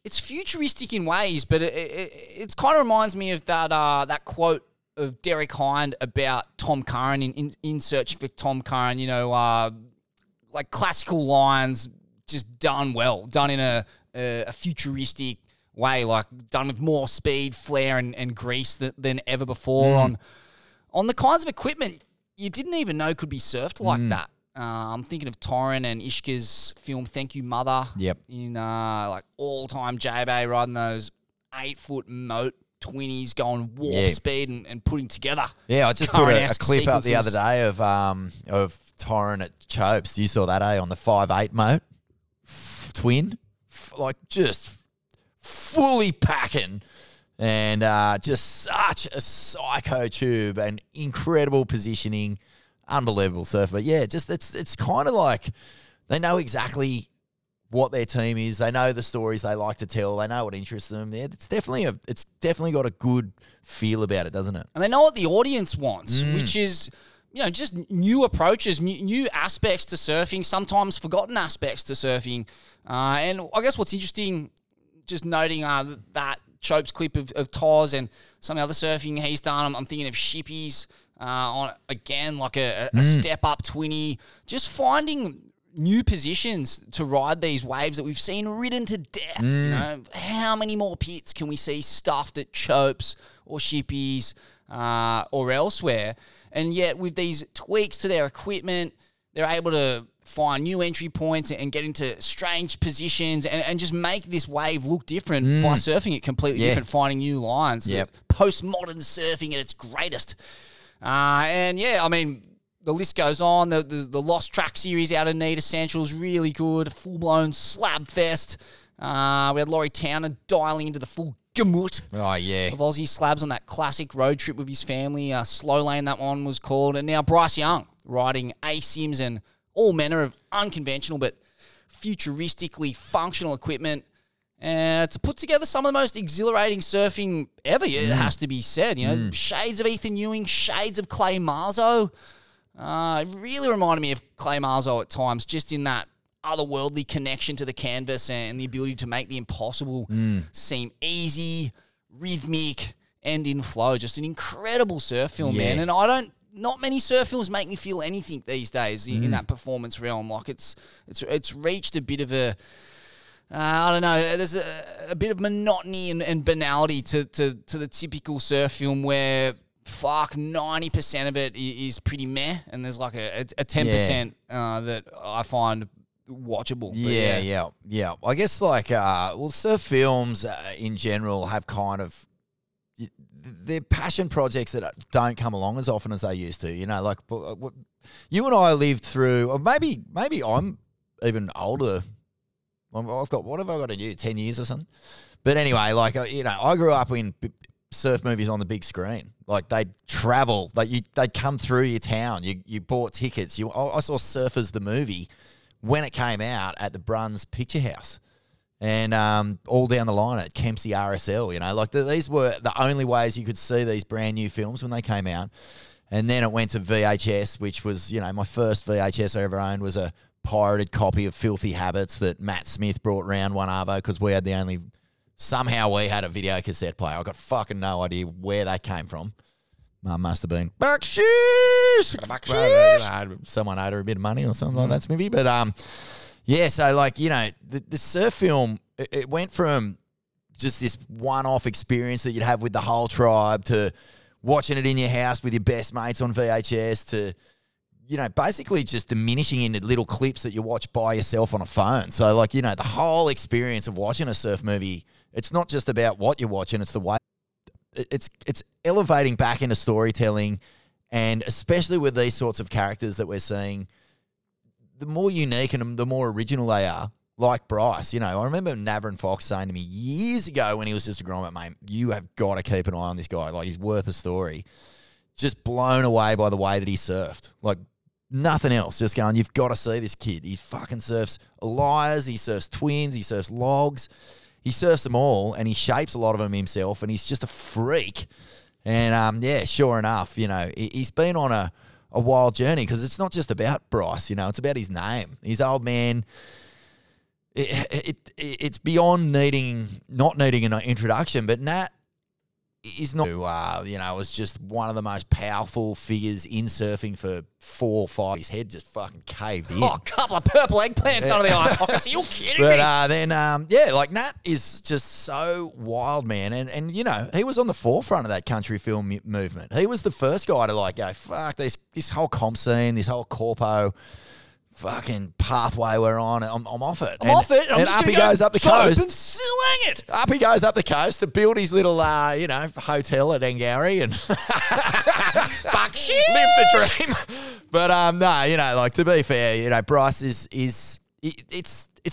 it's futuristic in ways, but it kind of reminds me of that quote of Derek Hind about Tom Curran in Searching for Tom Curran. You know, like classical lines, just done well, done in a futuristic way, like done with more speed, flair, and grease than ever before on the kinds of equipment you didn't even know could be surfed like that. I'm thinking of Torren and Ishka's film Thank You Mother. Yep. In like all-time J-Bay riding those 8-foot moat 20s going warp speed and putting together. Yeah, I just put a current-esque clip up the other sequences. day of Torren at Chopes. You saw that, on the 5.8 moat? Twin? Like, just fully packing. And just such a psycho tube and incredible positioning. Unbelievable surf. But yeah, just it's kind of like they know exactly what their team is. They know the stories they like to tell. They know what interests them. Yeah, it's definitely got a good feel about it, doesn't it? And they know what the audience wants, which is, you know, just new approaches, new aspects to surfing, sometimes forgotten aspects to surfing. And I guess what's interesting, just noting that Chopes clip of Toz and some of the other surfing he's done, I'm thinking of Shippies on, again, like a step-up 20, just finding new positions to ride these waves that we've seen ridden to death. You know, how many more pits can we see stuffed at Chopes or Shippies or elsewhere? And yet with these tweaks to their equipment, they're able to find new entry points and get into strange positions and just make this wave look different by surfing it completely different, finding new lines. Yep. Postmodern surfing at its greatest. And yeah, I mean, the list goes on. The Lost Track series out of Need Essentials, really good. Full-blown slab fest. We had Laurie Towner dialing into the full gamut Oh, yeah. of Aussie slabs on that classic road trip with his family. Slow Lane, that one was called. And now Bryce Young riding A-Sims and all manner of unconventional but futuristically functional equipment to put together some of the most exhilarating surfing ever, it has to be said. You know, shades of Ethan Ewing, shades of Clay Marzo. It really reminded me of Clay Marzo at times, just in that otherworldly connection to the canvas and the ability to make the impossible seem easy, rhythmic, and in flow. Just an incredible surf film, man. And not many surf films make me feel anything these days in that performance realm. Like it's reached a bit of a, I don't know, there's a bit of monotony and banality to the typical surf film where 90% of it is pretty meh, and there's like a 10% that I find watchable. Yeah. I guess like, surf films in general have kind of, they're passion projects that don't come along as often as they used to. You know, like you and I lived through, or maybe I'm even older. I've got, what have I got to do, 10 years or something? But anyway, like, you know, I grew up in surf movies on the big screen. Like they'd travel, like they'd come through your town. You bought tickets. I saw Surfers the movie when it came out at the Bruns Picture House, and all down the line at Kempsey RSL. You know, like these were the only ways you could see these brand new films when they came out. And then it went to VHS, which was, you know, my first VHS I ever owned was a pirated copy of Filthy Habits that Matt Smith brought round one arvo because we had somehow we had a video cassette player. I got fucking no idea where that came from. Mum must have been backsheesh. Someone owed her a bit of money or something like that, Smithy. But so like, you know, the surf film, it went from just this one-off experience that you'd have with the whole tribe to watching it in your house with your best mates on VHS to, you know, basically just diminishing into little clips that you watch by yourself on a phone. So like, you know, the whole experience of watching a surf movie, it's not just about what you're watching, it's the way it's elevating back into storytelling. And especially with these sorts of characters that we're seeing, the more unique and the more original they are, like Bryce. You know, I remember Navrin Fox saying to me years ago when he was just a grommet, mate, you have got to keep an eye on this guy. Like, he's worth a story. Just blown away by the way that he surfed. Like, nothing else. Just going, you've got to see this kid. He fucking surfs Elias, he surfs twins, he surfs logs. He surfs them all, and he shapes a lot of them himself, and he's just a freak. And, sure enough, you know, he's been on a wild journey because it's not just about Bryce, you know, it's about his name. His old man, it's beyond not needing an introduction, but Nat is not, was just one of the most powerful figures in surfing for 4 or 5. His head just fucking caved in. Oh, a couple of purple eggplants under the ice pockets. Are you kidding me? But like Nat is just so wild, man. And you know, he was on the forefront of that country film movement. He was the first guy to like go, fuck, this whole comp scene, this whole corpo fucking pathway we're on. I'm off it. I'm off it. And up he goes up the coast. And swing it. Up he goes up the coast to build his little, hotel at Angari and live the dream. But no, you know, like, to be fair, you know, Bryce it's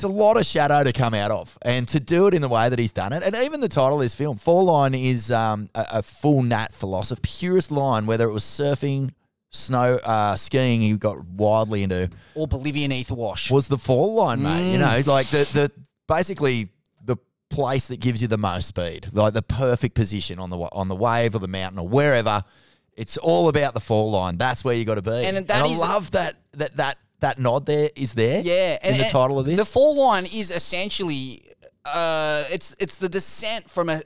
a lot of shadow to come out of, and to do it in the way that he's done it. And even the title of this film, Fall Line, is a full Nat philosophy, purest line, whether it was surfing, snow skiing he got wildly into, or Bolivian ether wash, was the fall line, mate. You know, like the basically the place that gives you the most speed, like the perfect position on the wave or the mountain or wherever. It's all about the fall line. That's where you got to be. And I love that nod there is there. Yeah, in the title of this. The fall line is essentially it's the descent from a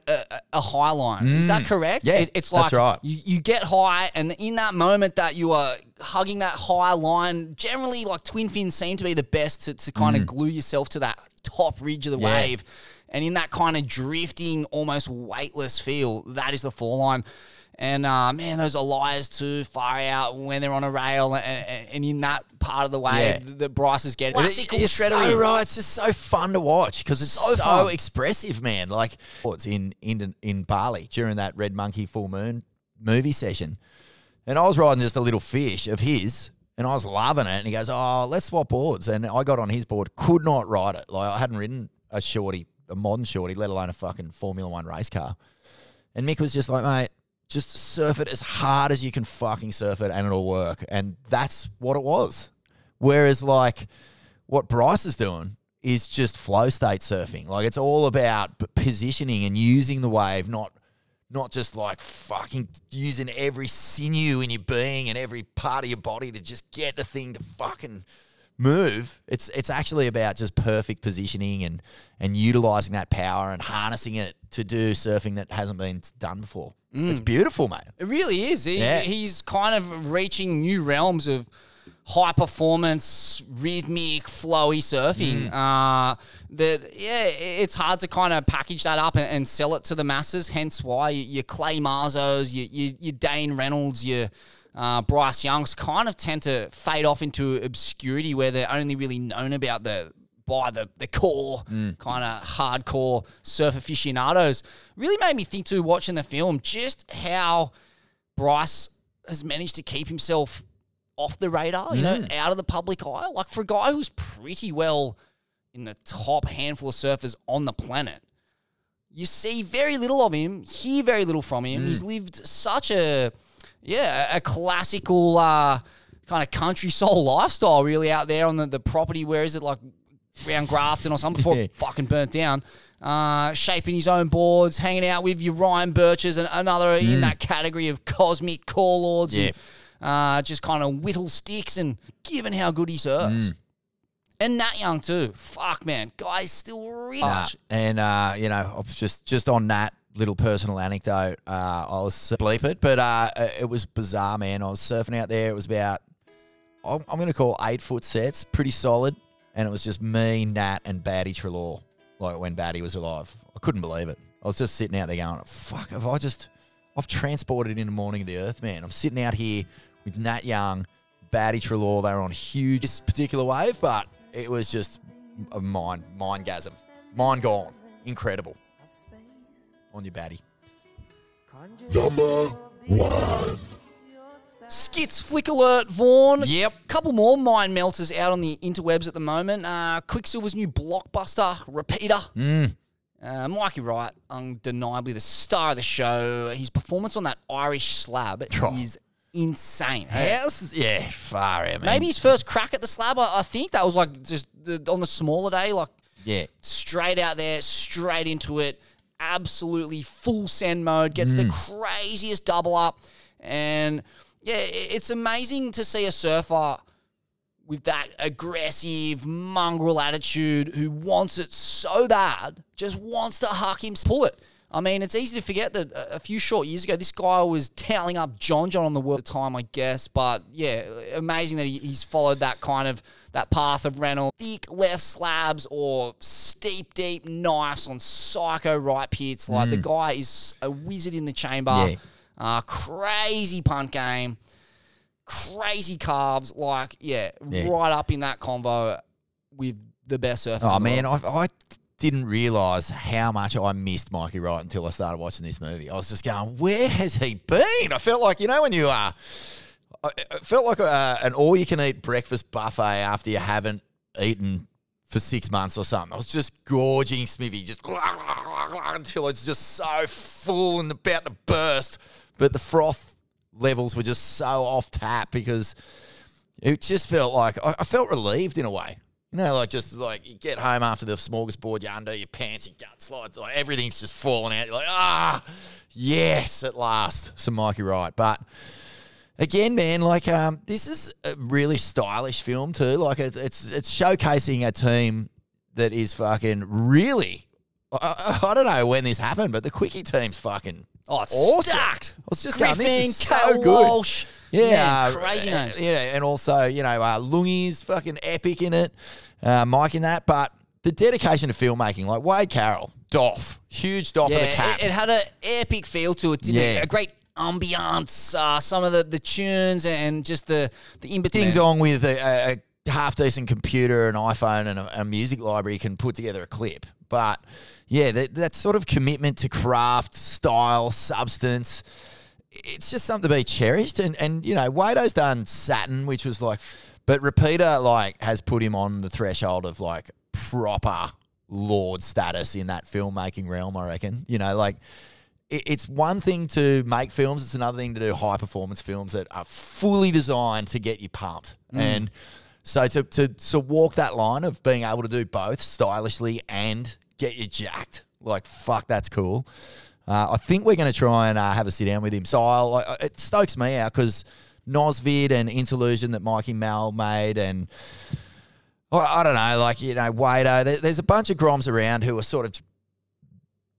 high line. Is that correct? Yeah, it's like that's right. You get high, and in that moment that you are hugging that high line, generally, like, twin fins seem to be the best to kind of glue yourself to that top ridge of the wave. And in that kind of drifting, almost weightless feel, that is the fall line. And, man, those Elias too, far out when they're on a rail and in that part of the wave that Bryce is getting. Classical You're so right. It's just so fun to watch because it's so expressive, man. Like, it's in Bali during that Red Monkey Full Moon movie session. And I was riding just a little fish of his, and I was loving it. And he goes, oh, let's swap boards. And I got on his board, could not ride it. Like, I hadn't ridden a shorty a modern shorty, let alone a fucking Formula One race car. And Mick was just like, mate, just surf it as hard as you can fucking surf it and it'll work. And that's what it was. Whereas, like, what Bryce is doing is just flow state surfing. Like, it's all about positioning and using the wave, not just like fucking using every sinew in your being and every part of your body to just get the thing to fucking move. It's actually about just perfect positioning and utilizing that power and harnessing it to do surfing that hasn't been done before. It's beautiful, mate. It really is. He's kind of reaching new realms of high performance, rhythmic, flowy surfing. It's hard to kind of package that up and sell it to the masses. Hence why your Clay Marzos, your Dane Reynolds, your Bryce Youngs kind of tend to fade off into obscurity where they're only really known about by the core kind of hardcore surf aficionados. Really made me think too, watching the film, just how Bryce has managed to keep himself off the radar, you know, out of the public eye. Like, for a guy who's pretty well in the top handful of surfers on the planet, you see very little of him, hear very little from him. He's lived such a classical kind of country soul lifestyle really out there on the property. Where is it, like around Grafton or something before it fucking burnt down? Shaping his own boards, hanging out with your Ryan Birches and another in that category of cosmic core lords. Yeah. Just kind of whittle sticks and given how good he surfs. And Nat Young too. Fuck, man. Guy's still rich. And, you know, just on that little personal anecdote, I was bleep it, but it was bizarre, man. I was surfing out there. It was about, I'm going to call 8-foot sets, pretty solid. And it was just me, Nat, and Batty Treloar, like when Batty was alive. I couldn't believe it. I was just sitting out there going, fuck, I've transported in the morning of the earth, man. I'm sitting out here with Nat Young, Batty Treloar. They were on huge this particular wave, but it was just a mindgasm. Mind gone. Incredible. On your Batty. Number 1. Skits, Flick Alert, Vaughn. Yep. Couple more mind melters out on the interwebs at the moment. Quicksilver's new blockbuster, Repeater. Mikey Wright, undeniably the star of the show. His performance on that Irish slab is insane. Far out, man. Maybe his first crack at the slab, I think. That was like just on the smaller day, like straight out there, straight into it. Absolutely full send mode, gets the craziest double up. And yeah, it's amazing to see a surfer with that aggressive mongrel attitude who wants it so bad, just wants to huck him, pull it. I mean, it's easy to forget that a few short years ago, this guy was toweling up John on the world at the time, I guess. But yeah, amazing that he's followed that path of Reynolds. Thick left slabs or steep, deep knives on psycho right pits. Like, the guy is a wizard in the chamber. Crazy punt game. Crazy calves, right up in that convo with the best surfers. Oh, man, I didn't realise how much I missed Mikey Wright until I started watching this movie. I was just going, where has he been? I felt like, you know, when you it felt like an all-you-can-eat breakfast buffet after you haven't eaten for 6 months or something. I was just gorging Smithy, just until it's just so full and about to burst. But the froth levels were just so off tap because it just felt like I felt relieved in a way. You know, like just like you get home after the smorgasbord, you undo your pants, your gut slides, like everything's just falling out. You're like, yes, at last, some Mikey Wright. But again, man, like this is a really stylish film too. Like it's showcasing a team that is fucking really. I don't know when this happened, but the Quickie team's fucking. Oh, it's awesome. stacked. I was just Griffin, going, this is Cal so good. Walsh. Yeah, Man, crazy names. Yeah, and also, you know, Lungi's fucking epic in it, Mike in that. But the dedication to filmmaking, like Wade Carroll, Doff, huge Doff of the cap. It had an epic feel to it, didn't it? A great ambiance, some of the tunes and just the in-between. Ding Dong with a half-decent computer, an iPhone and a music library can put together a clip. But yeah, that sort of commitment to craft, style, substance, it's just something to be cherished. And you know, Wado's done Saturn, which was like, but Repeater like has put him on the threshold of like proper lord status in that filmmaking realm, I reckon. You know, like, it's one thing to make films, it's another thing to do high-performance films that are fully designed to get you pumped. And so to walk that line of being able to do both stylishly and get you jacked, like, fuck, that's cool. I think we're going to try and have a sit-down with him. So it stokes me out because Nosvid and Interlusion that Mikey Mal made and... I don't know, like, you know, Wado. There's a bunch of Groms around who are sort of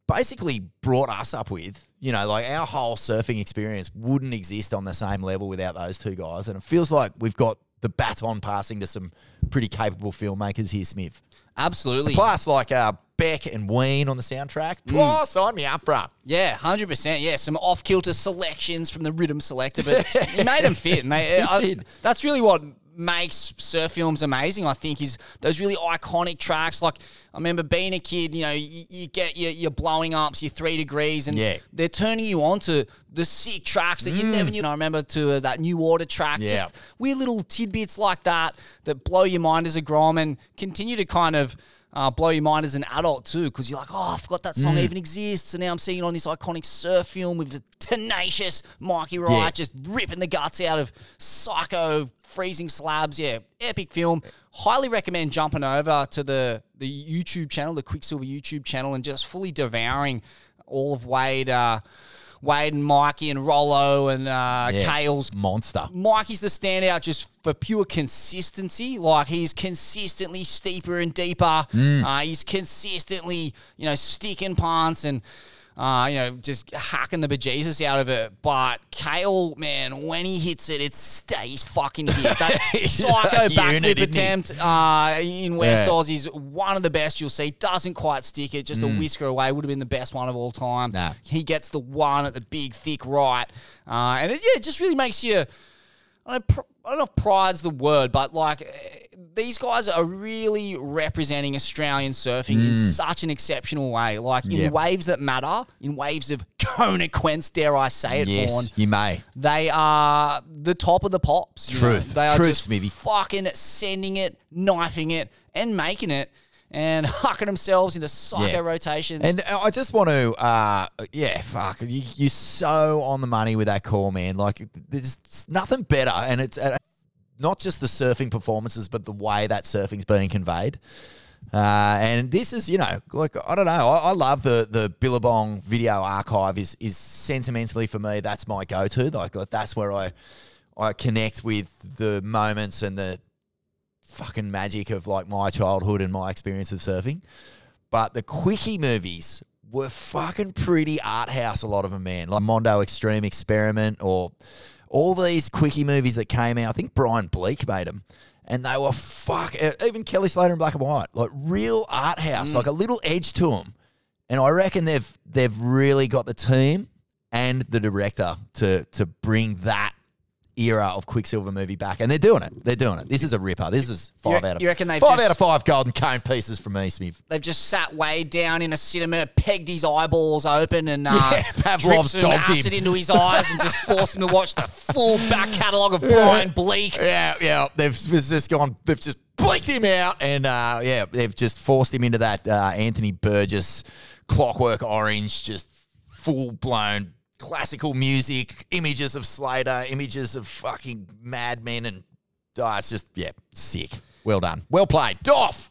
basically brought us up with, you know, like our whole surfing experience wouldn't exist on the same level without those two guys. And it feels like we've got the baton passing to some pretty capable filmmakers here, Smith. Absolutely. Plus, like Beck and Ween on the soundtrack. Oh, sign me up, bruh. Yeah, 100%. Yeah, some off-kilter selections from the Rhythm Selector, but he made them fit. And that's really what makes surf films amazing, I think, is those really iconic tracks. Like, I remember being a kid, you know, you get your blowing ups, your 3 degrees, and they're turning you on to the sick tracks that you never knew. And I remember to that New Order track, just weird little tidbits like that blow your mind as a Grom and continue to kind of blow your mind as an adult too, because you're like, oh, I forgot that song even exists, and now I'm seeing it on this iconic surf film with the tenacious Mikey Wright just ripping the guts out of psycho freezing slabs. Yeah, epic film. Highly recommend jumping over to the YouTube channel, the Quicksilver YouTube channel, and just fully devouring all of Wade and Mikey and Rollo and Kale's monster. Mikey's the standout just for pure consistency. Like, he's consistently steeper and deeper. He's consistently, you know, sticking punts and, you know, just hacking the bejesus out of it. But Kale, man, when he hits it, it stays fucking hit. That psycho backflip attempt in West Oz is one of the best you'll see. Doesn't quite stick it, just a whisker away. Would have been the best one of all time. He gets the one at the big, thick right. And it just really makes you... I don't know if pride's the word, but like these guys are really representing Australian surfing in such an exceptional way. Like in waves that matter, in waves of consequence, dare I say it, yes, Vaughn. You may. They are the top of the pops. Truth. They are Truth, just Smithy. fucking sending it, knifing it, and making it. And hucking themselves into psycho rotations. And I just want to, fuck, you're so on the money with that call, man. Like, there's nothing better, and it's not just the surfing performances, but the way that surfing's being conveyed. And this is, you know, like, I don't know, I love the Billabong video archive is sentimentally for me, that's my go-to. Like that's where I connect with the moments and the fucking magic of like my childhood and my experience of surfing. But the Quickie movies were fucking pretty art house, a lot of them, man. Like Mondo Extreme Experiment or all these Quickie movies that came out. I think Brian Bleak made them. And they were even Kelly Slater in Black and White, like real art house, like a little edge to them. And I reckon they've really got the team and the director to bring that era of Quicksilver movie back, and they're doing it. They're doing it. This is a ripper. This is 5 out of 5 golden cone pieces from me, Smith. They've just sat Wade down in a cinema, pegged his eyeballs open, and Pavlov's dripped some acid into his eyes, and just forced him to watch the full back catalogue of Brian Bleak. Yeah. They've just bleaked him out, and they've just forced him into that Anthony Burgess Clockwork Orange, just full blown. Classical music, images of Slater, images of fucking madmen, and it's just, sick. Well done. Well played. Doff!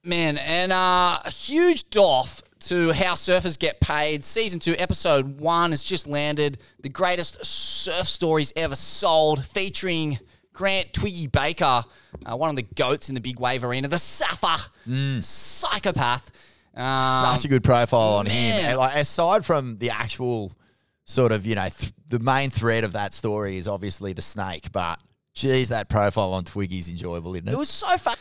Man, and a huge doff to How Surfers Get Paid. Season 2, Episode 1 has just landed. The greatest surf stories ever sold, featuring Grant Twiggy Baker, one of the GOATs in the big wave arena, the Safa, psychopath. Such a good profile on him. And like, aside from the actual... sort of, you know, the main thread of that story is obviously the snake, but geez, that profile on Twiggy's enjoyable, isn't it? It was so fun.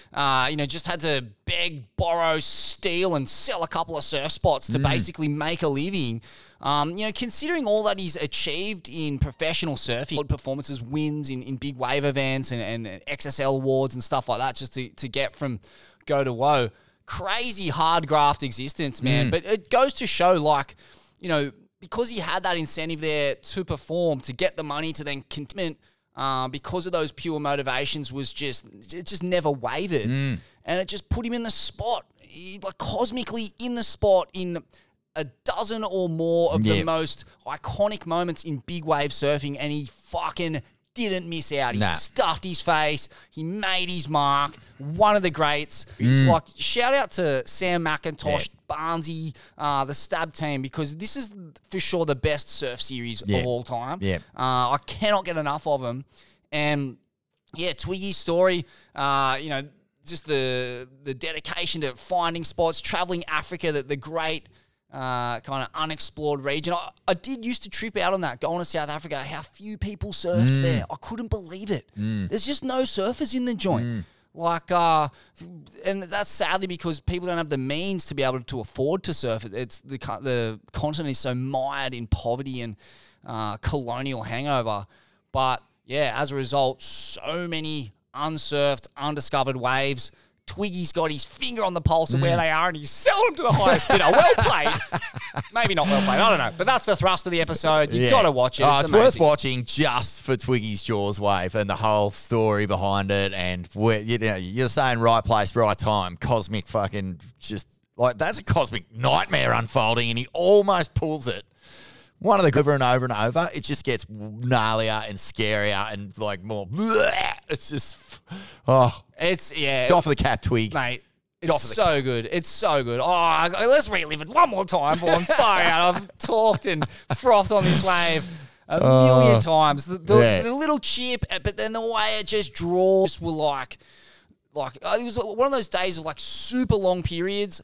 You know, just had to beg, borrow, steal, and sell a couple of surf spots to basically make a living. You know, considering all that he's achieved in professional surfing, performances, wins in big wave events and XSL awards and stuff like that, just to get from go to woe. Crazy hard graft existence, man. But it goes to show, like, you know, because he had that incentive there to perform, to get the money, to then contentment, because of those pure motivations, it just never wavered. and it just put him in the spot, like cosmically in the spot in a dozen or more of the most iconic moments in big wave surfing, and he fucking didn't miss out. He stuffed his face. He made his mark. One of the greats. He's like, shout out to Sam McIntosh, Barnesy, the Stab team, because this is for sure the best surf series of all time. I cannot get enough of them. And yeah, Twiggy's story, just the dedication to finding spots, traveling Africa, the great kind of unexplored region. I did used to trip out on that, going to South Africa, how few people surfed there. I couldn't believe it. There's just no surfers in the joint. And that's sadly because people don't have the means to be able to afford to surf. It's the continent is so mired in poverty and colonial hangover. But yeah, as a result, so many unsurfed, undiscovered waves. Twiggy's got his finger on the pulse of where they are, and he's selling them to the highest bidder. Well played. Maybe not well played. I don't know. But that's the thrust of the episode. You've got to watch it. It's worth watching just for Twiggy's Jaws wave and the whole story behind it. And you're saying right place, right time. Cosmic fucking just like that's a cosmic nightmare unfolding, and he almost pulls it. One of the over and over and over, it just gets gnarlier and scarier and like more. It's just, it's Doff of the cap, Twig, mate. It's so good. It's so good. Oh, let's relive it one more time. I'm far out. I've talked and frothed on this wave a million times. The little chip, but then the way it just draws were like it was one of those days of like super long periods.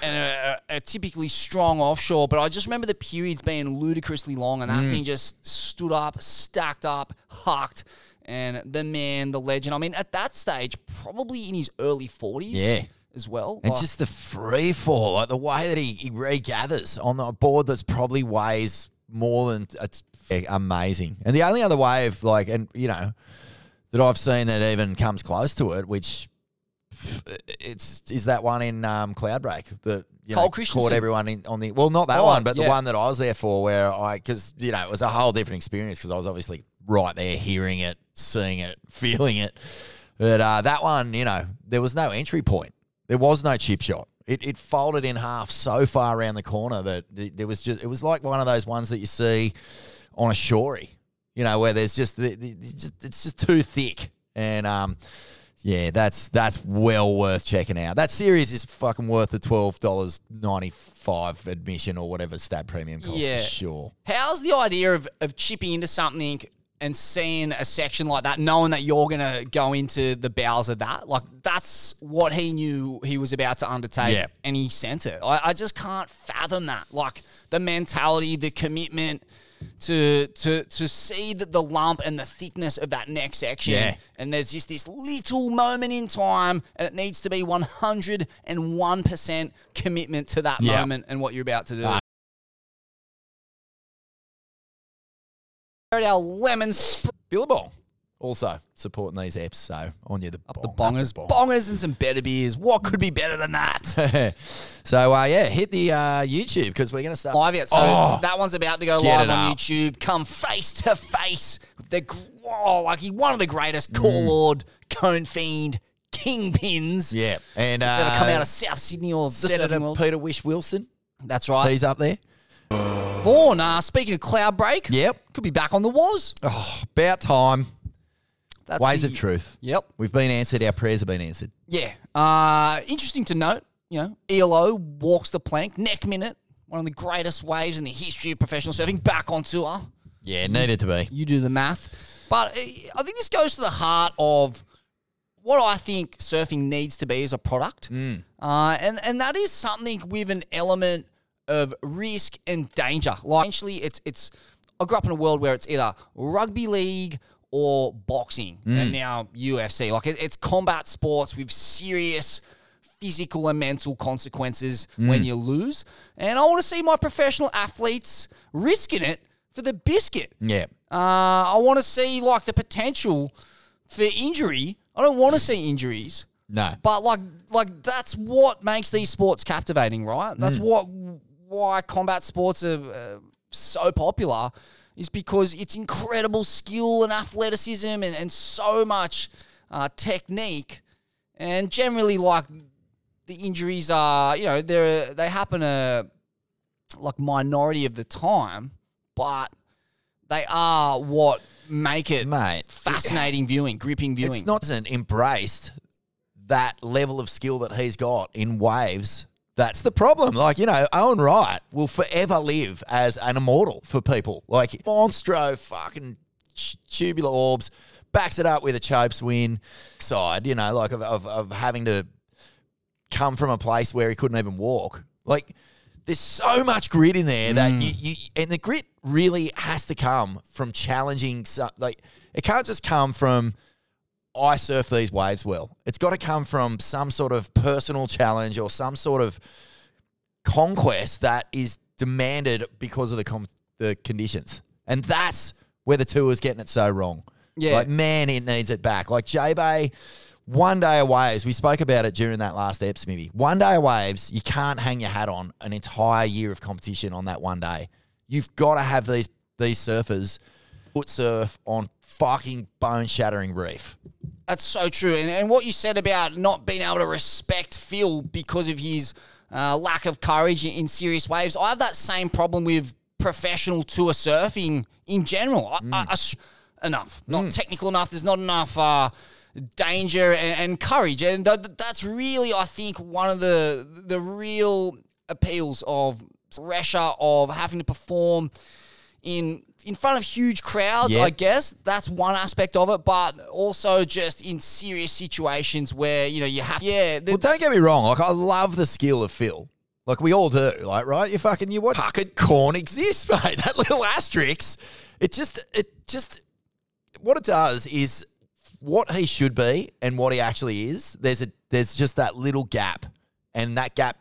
And a typically strong offshore, but I just remember the periods being ludicrously long, and that thing just stood up, stacked up, hucked, and the man, the legend. I mean, at that stage, probably in his early 40s as well. And just the free fall, like the way that he regathers on a board that's probably weighs more than it's amazing. And the only other wave, that I've seen that even comes close to it, which is that one in Cloudbreak that caught everyone on the not that one, but the one that I was there for, where because it was a whole different experience because I was obviously right there, hearing it, seeing it, feeling it. But that one, there was no entry point, there was no chip shot. It folded in half so far around the corner that it was like one of those ones that you see on a shory, where there's it's just too thick and. Yeah, that's well worth checking out. That series is fucking worth the $12.95 admission or whatever Stab Premium costs for sure. How's the idea of chipping into something and seeing a section like that, knowing that you're going to go into the bowels of that? Like, that's what he knew he was about to undertake, and he sent it. I just can't fathom that. Like, the mentality, the commitment to see that the lump and the thickness of that next section, and there's just this little moment in time, and it needs to be 101% commitment to that moment and what you're about to do. Our lemon Billabong also supporting these eps, so on you the bongers. Bongers and some better beers. What could be better than that? So, hit the YouTube because we're going to start. Live yet. So that one's about to go live on YouTube. Come face to face with one of the greatest Core Lord, Cone Fiend, Kingpins. Yeah. And ever come out of South Sydney or the Senator world. Peter Wish Wilson. That's right. He's up there. Vaughan, speaking of Cloudbreak. Yep. Could be back on the Woz. Oh, about time. That's Ways of truth. Yep. We've been answered. Our prayers have been answered. Yeah. Interesting to note, ELO walks the plank, neck minute, one of the greatest waves in the history of professional surfing, back on tour. Yeah, needed to be. You do the math. But I think this goes to the heart of what I think surfing needs to be as a product. And that is something with an element of risk and danger. Like, essentially, it's I grew up in a world where it's either rugby league or boxing, and now UFC. Like, it's combat sports with serious physical and mental consequences when you lose. And I want to see my professional athletes risking it for the biscuit. Yeah. I want to see, the potential for injury. I don't want to see injuries. No. But, that's what makes these sports captivating, right? That's why combat sports are so popular, is because it's incredible skill and athleticism and so much technique. And generally, like, the injuries are, they happen like minority of the time, but they are what make it fascinating viewing, gripping viewing. It's not embraced that level of skill that he's got in waves. That's the problem. Like, Owen Wright will forever live as an immortal for people. Like, monstro fucking tubular orbs, backs it up with a chopes win side, of having to come from a place where he couldn't even walk. Like, there's so much grit in there that and the grit really has to come from challenging. It can't just come from, I surf these waves well. It's got to come from some sort of personal challenge or some sort of conquest that is demanded because of the conditions. And that's where the tour's getting it so wrong. Yeah. Like, man, it needs it back. Like, J-Bay, one day of waves, we spoke about it during that last ep, Smithy. One day of waves, you can't hang your hat on an entire year of competition on that one day. You've got to have these surfers foot surf on fucking bone-shattering reef. That's so true. And what you said about not being able to respect Phil because of his lack of courage in serious waves, I have that same problem with professional tour surfing in general. Enough. Not technical enough. There's not enough danger and courage. And that's really, I think, one of the real appeals of pressure of having to perform in front of huge crowds, I guess. That's one aspect of it, but also just in serious situations where, you have... Well, don't get me wrong. Like, I love the skill of Phil. Like, we all do. Like, right? You watch Puckett Corn exists, mate. That little asterisk. It just... What it does is what he should be and what he actually is. There's just that little gap. And that gap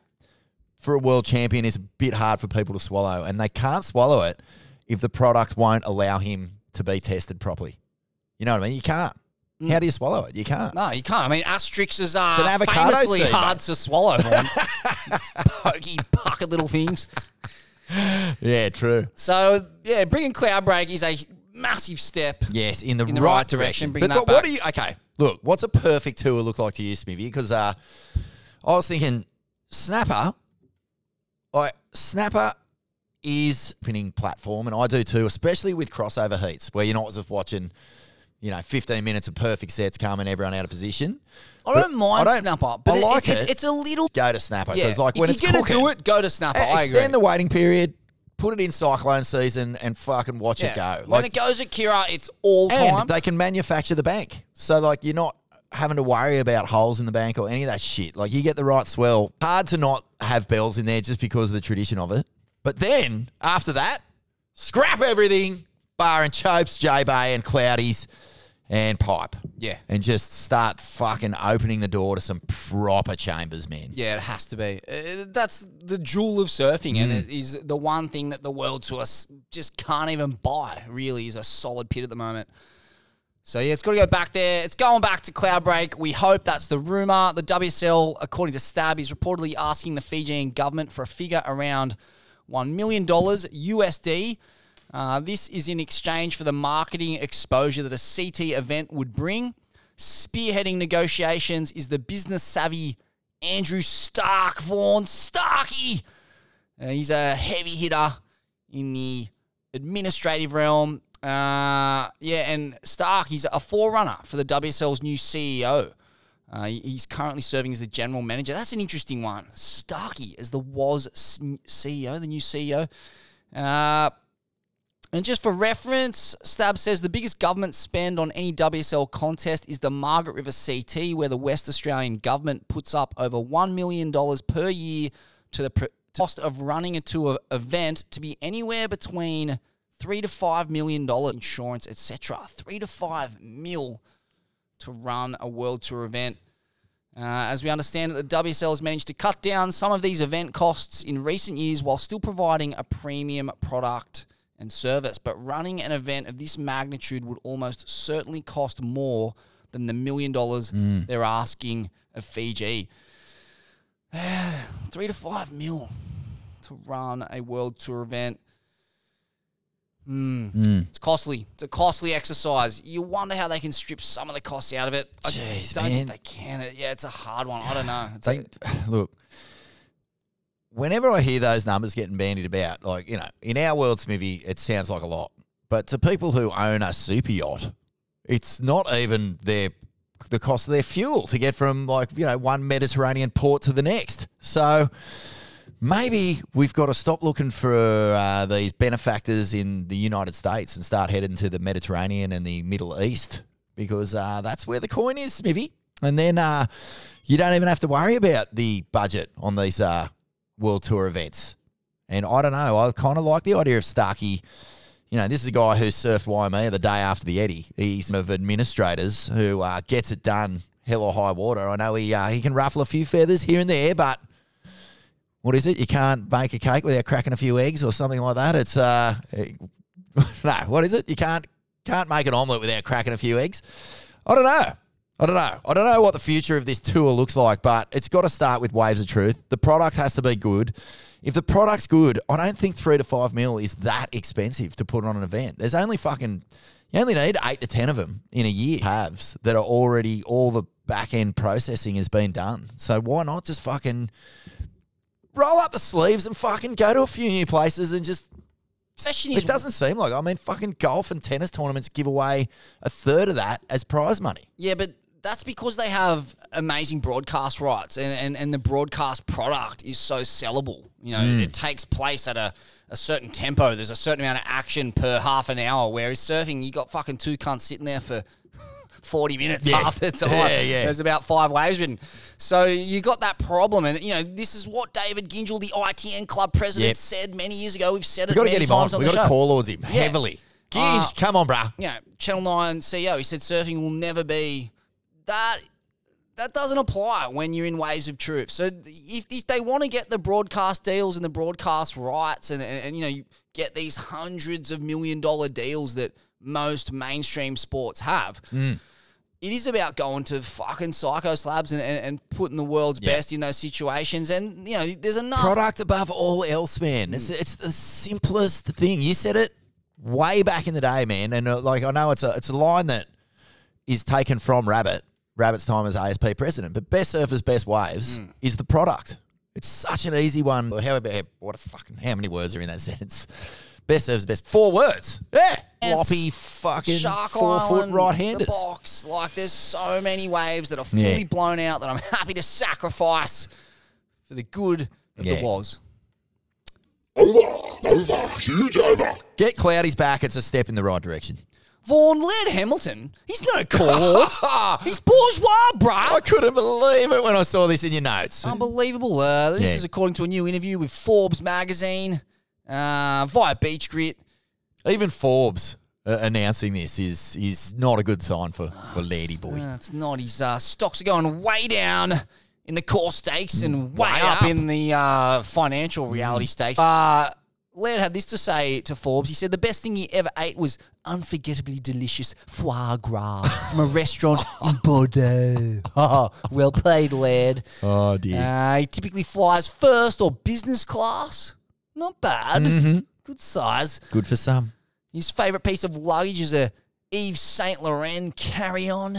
for a world champion is a bit hard for people to swallow. And they can't swallow it if the product won't allow him to be tested properly. You know what I mean? You can't. How do you swallow it? You can't. No, you can't. I mean, asterisks are It's an avocado famously seed, hard mate. to swallow, man. Pokey, puckered little things. Yeah, true. So, bringing Cloudbreak is a massive step. Yes, in the right direction. Bringing that But what back. do you... Okay, look, what's a perfect tour look like to you, Smithy? Because I was thinking Snapper... Snapper is a pinning platform, and I do too, especially with crossover heats, where you're not just watching, 15 minutes of perfect sets coming, everyone out of position. I don't mind Snapper, but I like it. It's a little... Go to Snapper, Yeah, because when if it's you're going to cooking, do it, go to Snapper. I agree. extend the waiting period, put it in cyclone season, and fucking watch it go. When it goes at Kira, it's all time. And they can manufacture the bank. So, you're not having to worry about holes in the bank or any of that shit. Like, you get the right swell. Hard to not have bells in there just because of the tradition of it. But then, after that, scrap everything, bar and chopes, J-Bay and Cloudies and pipe. Yeah. And just start fucking opening the door to some proper chambers, man. Yeah, it has to be. That's the jewel of surfing, and it is the one thing that the World Tour just can't even buy, really, is a solid pit at the moment. So, it's got to go back there. It's going back to Cloudbreak. We hope that's the rumour. The WSL, according to Stab, is reportedly asking the Fijian government for a figure around $1 million USD. This is in exchange for the marketing exposure that a CT event would bring. Spearheading negotiations is the business-savvy Andrew Stark, Vaughan Starkey. He's a heavy hitter in the administrative realm. And Stark, he's a forerunner for the WSL's new CEO. He's currently serving as the general manager. That's an interesting one. Starkey as the CEO, the new CEO. And just for reference, Stab says the biggest government spend on any WSL contest is the Margaret River CT, where the West Australian government puts up over $1 million per year to the cost of running a tour event to be anywhere between $3 to $5 million insurance, etc. $3 to $5 mil to run a World Tour event. As we understand it, the WSL has managed to cut down some of these event costs in recent years while still providing a premium product and service. But running an event of this magnitude would almost certainly cost more than the $1 million they're asking of Fiji. $3 to $5 mil to run a World Tour event. It's costly. It's a costly exercise. You wonder how they can strip some of the costs out of it. I Jeez, don't man. think they can. Yeah, it's a hard one. I don't know. Look, whenever I hear those numbers getting bandied about, like, you know, in our world, Smithy, it sounds like a lot. But to people who own a super yacht, it's not even the cost of their fuel to get from, like, you know, one Mediterranean port to the next. So maybe we've got to stop looking for these benefactors in the United States and start heading to the Mediterranean and the Middle East, because that's where the coin is, Smithy. And then you don't even have to worry about the budget on these World Tour events. And I don't know, I kind of like the idea of Starkey. You know, this is a guy who surfed Waimea the day after the Eddie. He's one of administrators who gets it done hell or high water. I know he can ruffle a few feathers here and there, but what is it? You can't bake a cake without cracking a few eggs or something like that. It's no, what is it? You can't make an omelette without cracking a few eggs. I don't know. I don't know what the future of this tour looks like, but it's got to start with Waves of Truth. The product has to be good. If the product's good, I don't think $3 to $5 mil is that expensive to put on an event. There's only you only need 8 to 10 of them in a year, halves, that are already, all the back-end processing has been done. So why not just fucking roll up the sleeves and fucking go to a few new places and just... It doesn't seem like... I mean, fucking golf and tennis tournaments give away a third of that as prize money. Yeah, but that's because they have amazing broadcast rights and the broadcast product is so sellable. You know, it takes place at a certain tempo. There's a certain amount of action per half an hour, whereas surfing, you got fucking two cunts sitting there for 40 minutes half the time. Yeah. There's about 5 waves ridden. So you got that problem. And, you know, this is what David Gingell, the ITN club president, said many years ago. We've said it many times on the show. We've got to call Lords him heavily. Ginge, come on, bruh. You know, Channel 9 CEO, he said surfing will never be... That doesn't apply when you're in Waves of Truth. So if they want to get the broadcast deals and the broadcast rights and you know, you get these hundreds of $1 million deals that most mainstream sports have, it is about going to fucking Psycho Slabs and putting the world's best in those situations. And, you know, there's enough... Product above all else, man. It's the simplest thing. You said it way back in the day, man. And, like, I know it's a line that is taken from Rabbit's time as ASP president, but best surfers, best waves is the product. It's such an easy one. How many words are in that sentence? Best surfers, best 4 words. Yeah. Floppy fucking Shark 4 foot Island, right-handers. The box. Like, there's so many waves that are fully blown out that I'm happy to sacrifice for the good of the was. Over, huge over. Get Cloudy's back. It's a step in the right direction. Vaughan Laird Hamilton, he's no call. He's bourgeois, bruh. I couldn't believe it when I saw this in your notes. Unbelievable. This is according to a new interview with Forbes magazine via Beach Grit. Even Forbes announcing this is not a good sign for Lairdy boy. It's not. His stocks are going way down in the core stakes and way up in the financial reality stakes. Laird had this to say to Forbes. He said the best thing he ever ate was unforgettably delicious foie gras from a restaurant in Bordeaux. Well played, Laird. Oh, dear. He typically flies first or business class. Not bad. Good size. Good for some. His favourite piece of luggage is a Yves Saint Laurent carry-on.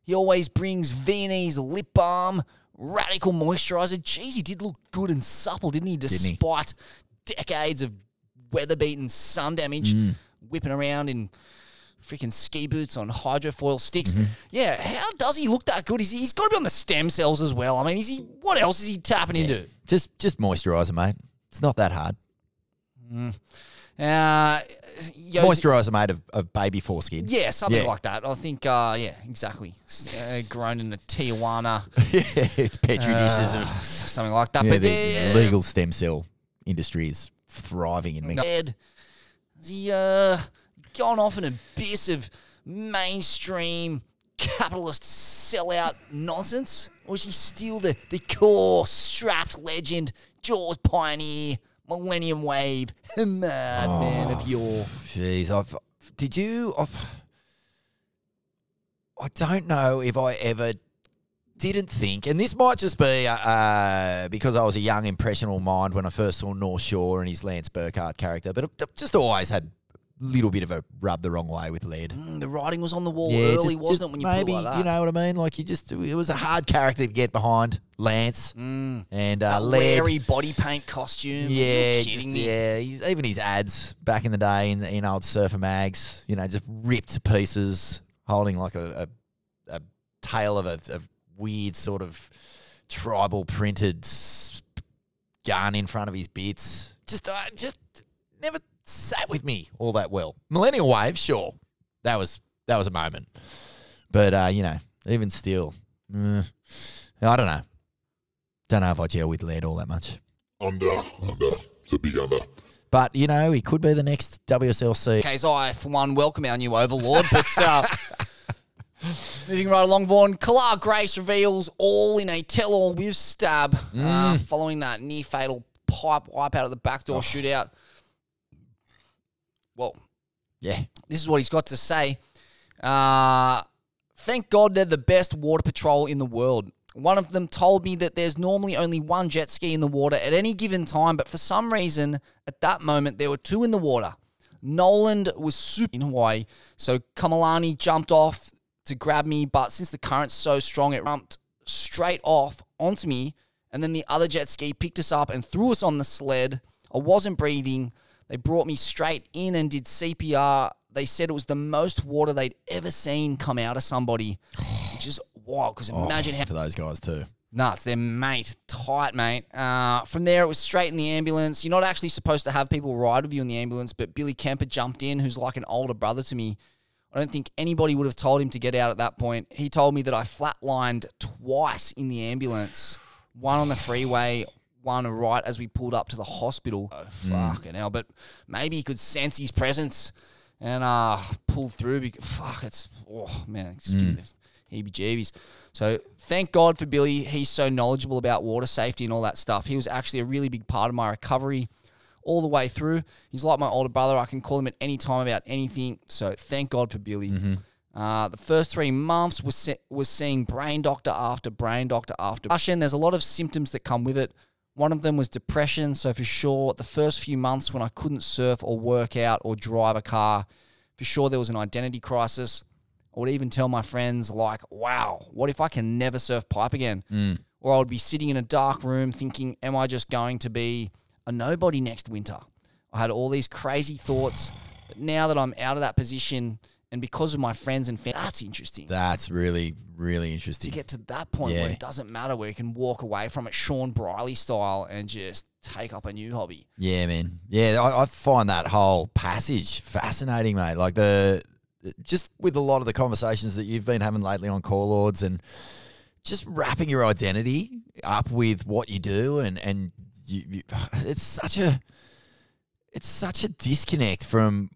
He always brings Viennese lip balm, radical moisturiser. Jeez, he did look good and supple, didn't he? Despite decades of weather-beaten sun damage, whipping around in freaking ski boots on hydrofoil sticks. Yeah, how does he look that good? He's got to be on the stem cells as well. I mean, what else is he tapping into? Just moisturiser, mate. It's not that hard. Moisturiser made of baby foreskin. Yeah, something like that. I think, exactly. Grown in the Tijuana. It's Petri dishes of something like that. Yeah, but the legal stem cell industry is thriving in Mexico. Has he gone off an abyss of mainstream capitalist sellout nonsense? Or is he still the core strapped legend, Jaws pioneer, Millennium Wave, madman of yore? Jeez, I don't know if I ever didn't think, and this might just be because I was a young, impressionable mind when I first saw North Shore and his Lance Burkhardt character, but I've just always had little bit of a rub the wrong way with lead. The writing was on the wall early, wasn't it, when you maybe, put it like that? you know what I mean? Like, it was a hard character to get behind, Lance. And That lead. Larry body paint costume. Yeah, Are you kidding me? even his ads back in the day in old Surfer mags, just ripped to pieces, holding like a tail of a weird sort of tribal printed gun in front of his bits. Just never sat with me all that well. Millennial Wave, sure, that was a moment, but even still, I don't know. Don't know if I gel with lead all that much. Under. It's a big under. But, he could be the next WSLC. Okay, so I, for one, welcome our new overlord. But moving right along, Vaughan. Kalar Grace reveals all in a tell-all with Stab following that near-fatal pipe wipe out of the backdoor shootout. Well, yeah, this is what he's got to say. Thank God they're the best water patrol in the world. One of them told me that there's normally only one jet ski in the water at any given time, but for some reason, at that moment, there were two in the water. Noland was super in Hawaii, so Kamalani jumped off to grab me, but since the current's so strong, it jumped straight off onto me, and then the other jet ski picked us up and threw us on the sled. I wasn't breathing. They brought me straight in and did CPR. They said it was the most water they'd ever seen come out of somebody, which is wild, because imagine how... For those guys too. No, it's their mate. Tight, mate. From there, it was straight in the ambulance. You're not actually supposed to have people ride with you in the ambulance, but Billy Kemper jumped in, who's like an older brother to me. I don't think anybody would have told him to get out at that point. He told me that I flatlined twice in the ambulance. One on the freeway, one right as we pulled up to the hospital. Oh, fucking hell. But maybe he could sense his presence and pull through. Because, it's just give me the heebie-jeebies. So thank God for Billy. He's so knowledgeable about water safety and all that stuff. He was actually a really big part of my recovery all the way through. He's like my older brother. I can call him at any time about anything. So thank God for Billy. The first 3 months was seeing brain doctor after brain doctor after. There's a lot of symptoms that come with it. One of them was depression. So for sure, the first few months when I couldn't surf or work out or drive a car, for sure there was an identity crisis. I would even tell my friends, like, wow, what if I can never surf pipe again? Or I would be sitting in a dark room thinking, am I just going to be a nobody next winter? I had all these crazy thoughts. But now that I'm out of that position and because of my friends and family, that's interesting. That's really, really interesting. To get to that point where it doesn't matter, where you can walk away from it Sean Briley style and just take up a new hobby. Yeah, man. Yeah, I find that whole passage fascinating, mate. Like just with a lot of the conversations that you've been having lately on Call Lords and just wrapping your identity up with what you do and you it's such a disconnect from,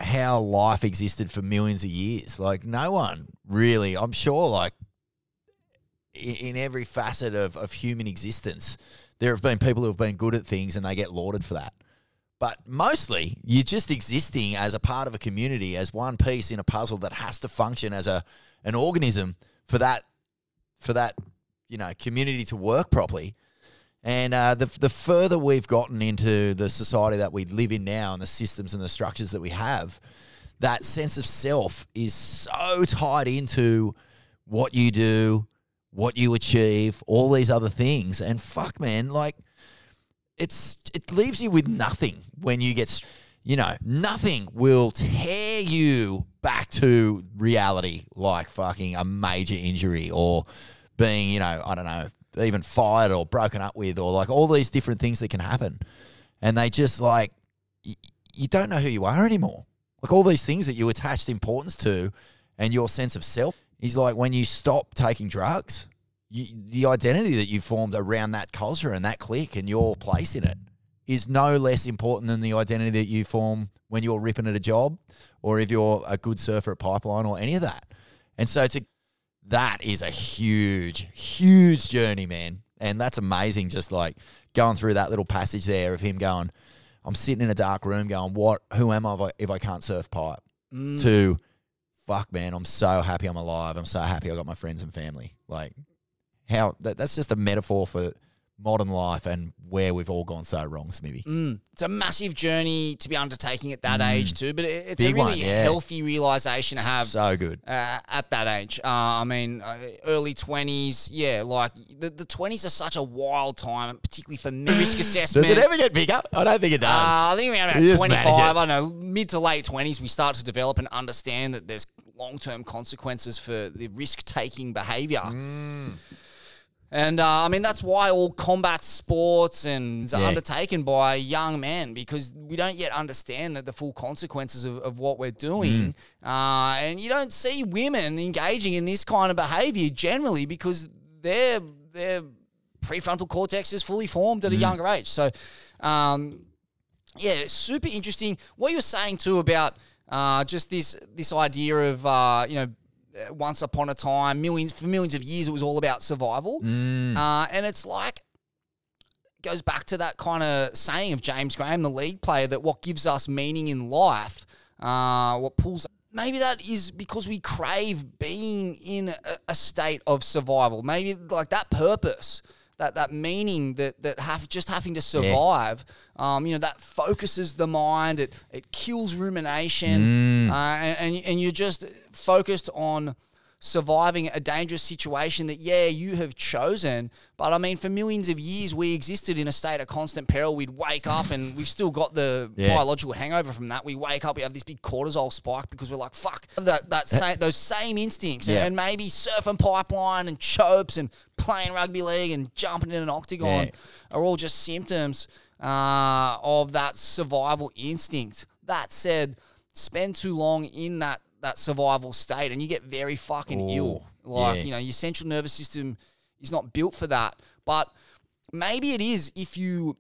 how life existed for millions of years. Like no one really, I'm sure, like in every facet of human existence, there have been people who have been good at things and they get lauded for that. But mostly, you're just existing as a part of a community, as one piece in a puzzle that has to function as an organism for that community to work properly. And the further we've gotten into the society that we live in now and the systems and the structures that we have, that sense of self is so tied into what you do, what you achieve, all these other things. And fuck, man, like it leaves you with nothing when you get, nothing will tear you back to reality like fucking a major injury or being, I don't know, even fired or broken up with or like all these different things that can happen. And they just like, you don't know who you are anymore. Like all these things that you attached importance to and your sense of self is like when you stop taking drugs, the identity that you formed around that culture and that clique and your place in it is no less important than the identity that you form when you're ripping at a job or if you're a good surfer at Pipeline or any of that. And so that is a huge, huge journey, man. And that's amazing, just like going through that little passage there of him going, I'm sitting in a dark room going, who am I if I can't surf pipe? To, fuck, man, I'm so happy I'm alive. I'm so happy I got my friends and family. Like, that's just a metaphor for modern life and where we've all gone so wrong, Smithy. It's a massive journey to be undertaking at that age too, but it's Big a really one, yeah. healthy realization to have. So good. At that age. I mean, early 20s, yeah, like the 20s are such a wild time, particularly for risk assessment. Does it ever get bigger? I don't think it does. I think around You about just manage 25, it. I don't know, mid to late 20s, we start to develop and understand that there's long-term consequences for the risk-taking behaviour. And, I mean, that's why all combat sports and are undertaken by young men, because we don't yet understand the full consequences of what we're doing. And you don't see women engaging in this kind of behaviour generally because their prefrontal cortex is fully formed at a younger age. So, yeah, it's super interesting. What you were saying, too, about just this idea of, you know, once upon a time, for millions of years, it was all about survival. And it's like, it goes back to that kind of saying of James Graham, the league player, that what gives us meaning in life, what pulls, maybe that is because we crave being in a state of survival. Maybe like that purpose, that meaning that having to survive, you know, that focuses the mind. It kills rumination, and you're just focused on surviving a dangerous situation that, yeah, you have chosen. But I mean, for millions of years, we existed in a state of constant peril. We'd wake up and we've still got the biological hangover from that. We wake up, we have this big cortisol spike because we're like, fuck, those same instincts. And maybe surfing pipeline and chopes and playing rugby league and jumping in an octagon are all just symptoms of that survival instinct. That said, spend too long in that survival state and you get very fucking ill. Like, you know, your central nervous system is not built for that. But maybe it is if you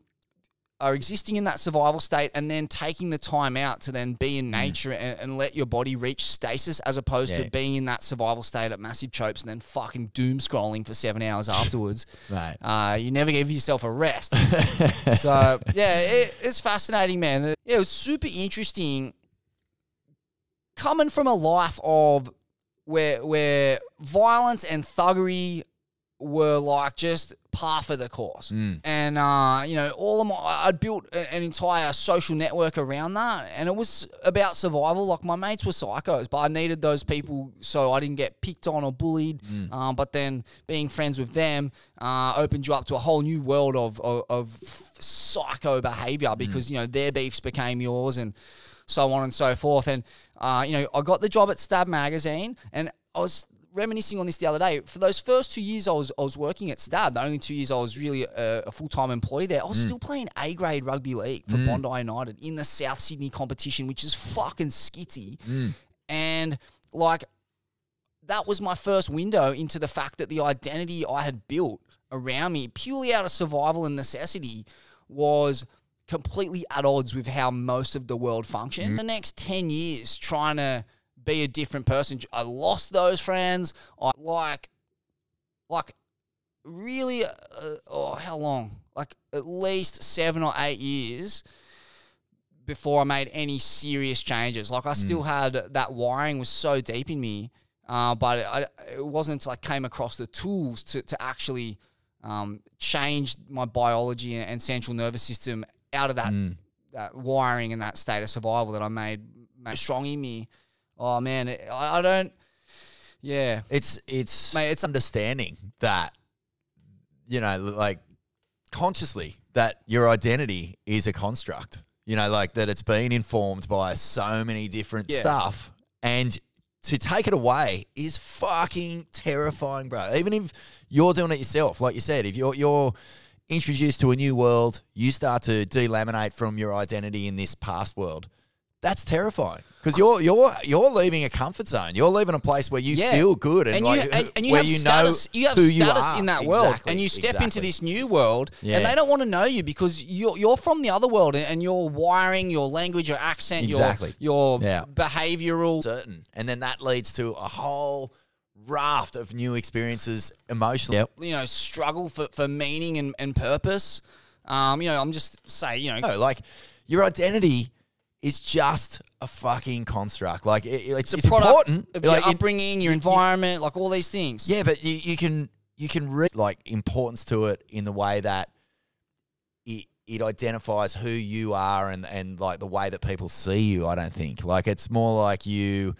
are existing in that survival state and then taking the time out to then be in nature and let your body reach stasis, as opposed to being in that survival state at massive chopes and then fucking doom scrolling for 7 hours afterwards. Right. You never give yourself a rest. So, yeah, it's fascinating, man. Yeah, it was super interesting coming from a life of where violence and thuggery were like just par for the course. And, you know, I'd built an entire social network around that, and it was about survival. Like, my mates were psychos, but I needed those people so I didn't get picked on or bullied. But then being friends with them opened you up to a whole new world of psycho behavior because, you know, their beefs became yours and so on and so forth. And, you know, I got the job at Stab Magazine, and I was reminiscing on this the other day. For those first 2 years I was working at Stab, the only 2 years I was really a full-time employee there, I was still playing A-grade rugby league for Bondi United in the South Sydney competition, which is fucking skitty. And, like, that was my first window into the fact that the identity I had built around me, purely out of survival and necessity, was completely at odds with how most of the world functioned. The next 10 years trying to be a different person, I lost those friends. I like really, how long? Like at least 7 or 8 years before I made any serious changes. Like I still had that wiring was so deep in me, but it wasn't until I came across the tools to actually change my biology and central nervous system out of that wiring and that state of survival that I made strong in me. Oh man, I don't. Yeah, it's understanding that, you know, like consciously that your identity is a construct. You know, like that it's been informed by so many different stuff, and to take it away is fucking terrifying, bro. Even if you're doing it yourself, like you said, if you're introduced to a new world, you start to delaminate from your identity in this past world. That's terrifying because you're leaving a comfort zone. You're leaving a place where you feel good and you like have where you status, know you have who status you are in that world, and you step into this new world, and they don't want to know you because you're from the other world, and your wiring, your language, your accent, your behavioral certain, and then that leads to a whole raft of new experiences emotionally. You know, struggle for meaning and purpose. You know, I'm just saying, you know, no, like your identity is just a fucking construct. Like it's a product important of your upbringing, your environment, like all these things. Yeah, but you can you can read like importance to it in the way that it identifies who you are and like the way that people see you. I don't think like it's more like you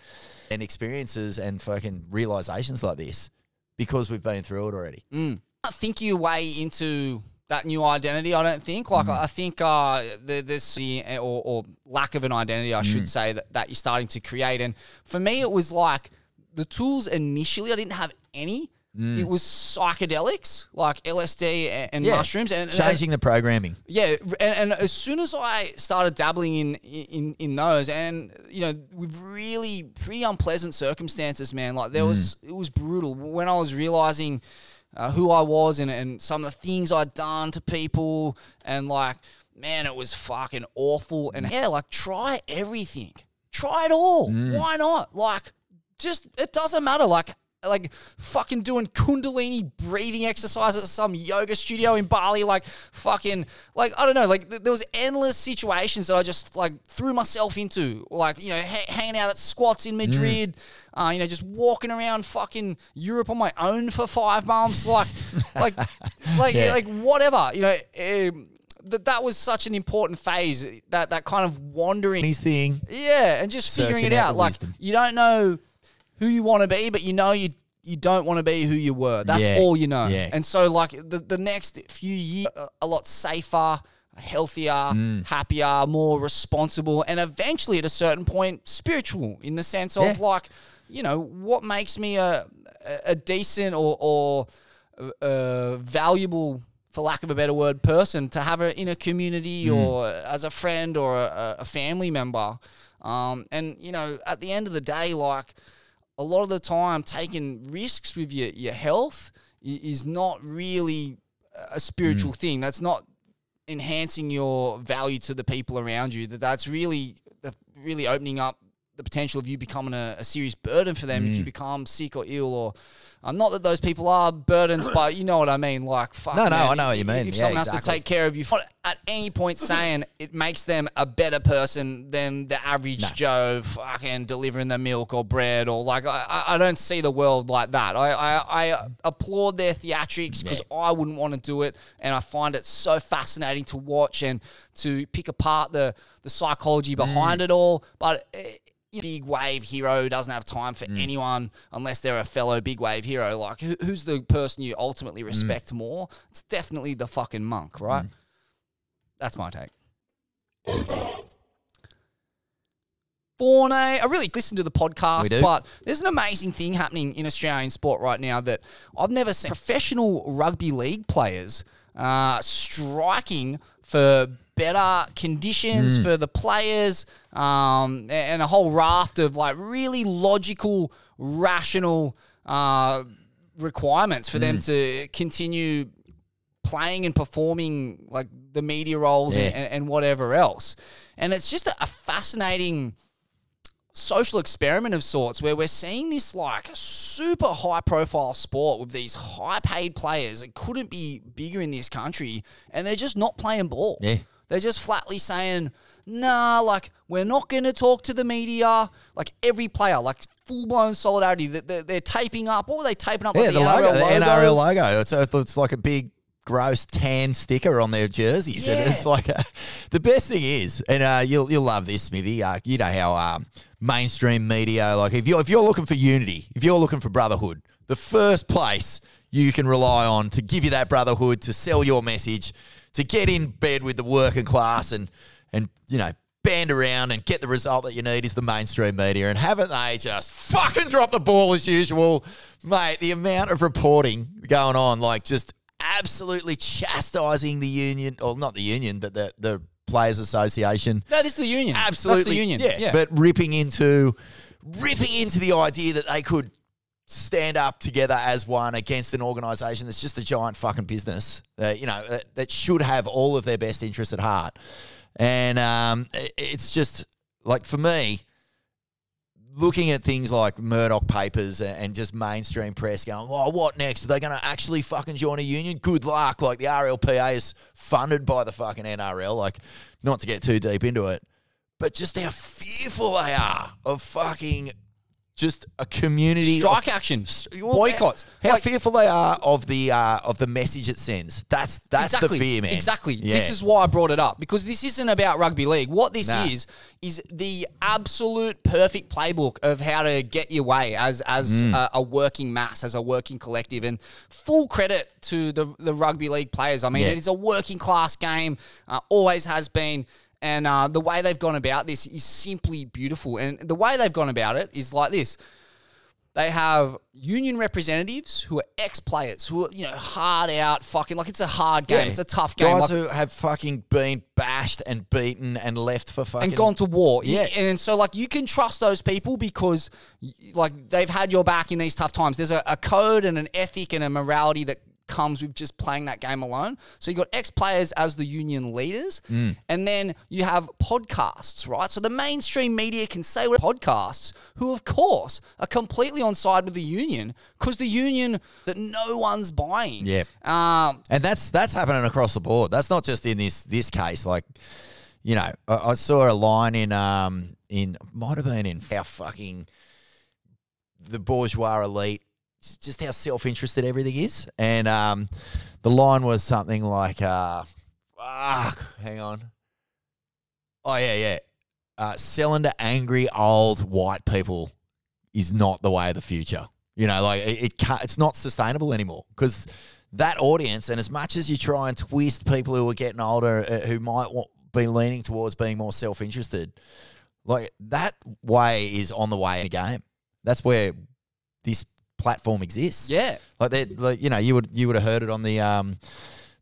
and experiences and fucking realizations like this because we've been through it already. I think your way into that new identity, I don't think. Like, I think there's or lack of an identity, I should say, that you're starting to create. And for me, it was like the tools initially, I didn't have any. It was psychedelics, like LSD and mushrooms. And changing the programming. Yeah, and as soon as I started dabbling in those, and, you know, with really pretty unpleasant circumstances, man, like it was brutal. When I was realizing who I was and some of the things I'd done to people, and like, man, it was fucking awful. And yeah, like, try everything. Try it all. Why not? Like, just, it doesn't matter. Like fucking doing Kundalini breathing exercises at some yoga studio in Bali, like fucking, like, I don't know, like there was endless situations that I just like threw myself into, like, you know, hanging out at squats in Madrid, you know, just walking around fucking Europe on my own for 5 months, like whatever, you know. That was such an important phase, that kind of wandering His thing. Yeah, and just figuring it out. Like, you don't know who you want to be, but you know you don't want to be who you were. That's all you know. Yeah. And so, like, the next few years, a lot safer, healthier, happier, more responsible, and eventually, at a certain point, spiritual, in the sense of, like, you know, what makes me a decent or valuable, for lack of a better word, person to have in a community or as a friend or a family member. And, you know, at the end of the day, like, a lot of the time taking risks with your health is not really a spiritual thing. That's not enhancing your value to the people around you. That's really opening up the potential of you becoming a serious burden for them if you become sick or ill, or not that those people are burdens, but you know what I mean. Like, fuck, no, man, I know what you mean. If someone has to take care of you, not at any point saying it makes them a better person than the average Joe fucking delivering the milk or bread, or like, I don't see the world like that. I applaud their theatrics because I wouldn't want to do it, and I find it so fascinating to watch and to pick apart the psychology behind it all. But big wave hero doesn't have time for anyone unless they're a fellow big wave hero. Like, who's the person you ultimately respect more? It's definitely the fucking monk, right? That's my take. Forne, I really listen to the podcast, but there's an amazing thing happening in Australian sport right now that I've never seen. Professional rugby league players striking for better conditions for the players, and a whole raft of like really logical, rational requirements for them to continue playing and performing like the media roles and whatever else. And it's just a fascinating social experiment of sorts where we're seeing this like super high profile sport with these high paid players that couldn't be bigger in this country, and they're just not playing ball. Yeah. They're just flatly saying, nah, like, we're not going to talk to the media. Like, every player, like, full-blown solidarity. They're taping up. What were they taping up? Yeah, like the NRL logo. It's like a big, gross tan sticker on their jerseys. Yeah. And it's like, the best thing is, and you'll love this, Smithy, you know how mainstream media, like, if you're looking for unity, if you're looking for brotherhood, the first place you can rely on to give you that brotherhood, to sell your message, to get in bed with the working class and you know, band around and get the result that you need is the mainstream media. And haven't they just fucking dropped the ball as usual? Mate, the amount of reporting going on, like, just absolutely chastising the union, or not the union, but the Players Association. No, this is the union. Absolutely. That's the union. Yeah. But ripping into the idea that they could stand up together as one against an organisation that's just a giant fucking business, you know, that should have all of their best interests at heart. And it's just, like, for me, looking at things like Murdoch papers and just mainstream press going, oh, what next? Are they going to actually fucking join a union? Good luck. Like, the RLPA is funded by the fucking NRL. Like, not to get too deep into it, but just how fearful they are of fucking just a community Strike of, action, Well, boycotts. How Like- fearful they are of the message it sends. That's the fear, man. Exactly. Yeah. This is why I brought it up, because this isn't about rugby league. What this Nah. is the absolute perfect playbook of how to get your way as a working mass, as a working collective. And full credit to the rugby league players. I mean, Yeah. it is a working class game, always has been. And the way they've gone about this is simply beautiful. And the way they've gone about it is like this. They have union representatives who are ex-players, who are, hard out, fucking, like, it's a hard game. It's a tough game. Guys Like, who have fucking been bashed and beaten and left for fucking... and gone to war. Yeah. And so, like, you can trust those people because, like, they've had your back in these tough times. There's a code and an ethic and a morality that comes with just playing that game alone. So you got ex-players as the union leaders, and then you have podcasts, right? So the mainstream media can say what podcasts, who of course are completely on side with the union, because the union that no one's buying. Yeah. And that's happening across the board. That's not just in this case. Like, I saw a line in might have been in how fucking the bourgeois elite, just how self-interested everything is. And the line was something like, hang on. Oh, yeah. Selling to angry old white people is not the way of the future. It can't, it's not sustainable anymore, because that audience, and as much as you try and twist people who are getting older, who might be leaning towards being more self-interested, like, that way is on the way in the game. That's where this platform exists. Yeah. You would have heard it on the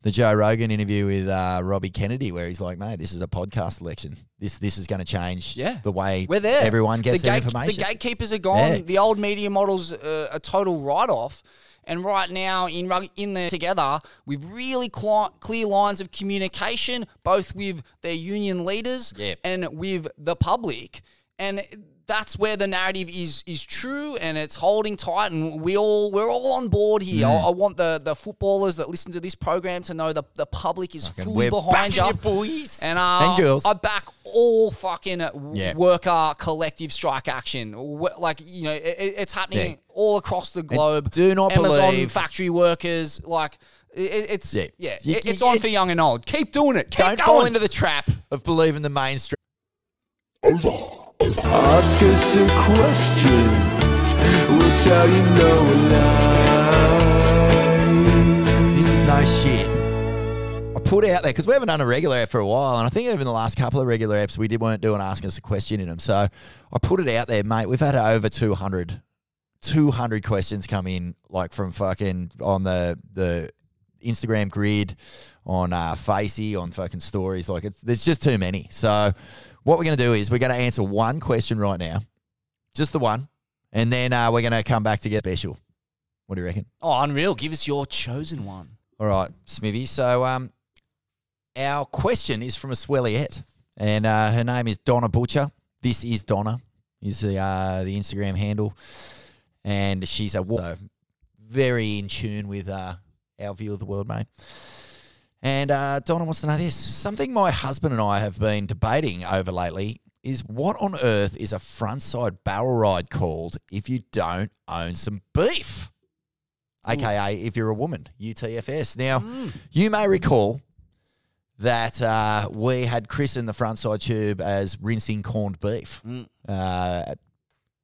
Joe Rogan interview with Robbie Kennedy, where he's like, mate, this is a podcast election. This is going to change the way we're there. Everyone gets their information. The gatekeepers are gone. Yeah. The old media model's a total write-off. And right now, in there together, with really clear lines of communication, both with their union leaders and with the public. And that's where the narrative is true, and it's holding tight, and we're all on board here. I want the footballers that listen to this program to know the public is fully behind you, boys and girls. I back all fucking worker collective strike action. It's happening all across the globe. And do not Amazon believe factory workers, like. It's it's on for young and old. Keep doing it. Don't fall into the trap of believing the mainstream. Ask us a question, we'll tell you no lie. This is no shit. I put out there, because we haven't done a regular app for a while, and I think even the last couple of regular apps we weren't doing Ask Us a Question in them. So I put it out there, mate. We've had over 200 questions come in, like, from fucking on the Instagram grid, on Facey, on fucking stories. Like, there's just too many. So what we're going to do is we're going to answer one question right now, just the one, and then we're going to come back to get special. What do you reckon? Oh, unreal. Give us your chosen one. All right, Smithy. So our question is from a Swelliette, and her name is Donna Butcher. This is Donna, is the Instagram handle, and she's very in tune with our view of the world, mate. And Donna wants to know this. Something my husband and I have been debating over lately is, what on earth is a frontside barrel ride called if you don't own some beef? AKA if you're a woman, UTFS. Now, you may recall that we had christened the frontside tube as rinsing corned beef. It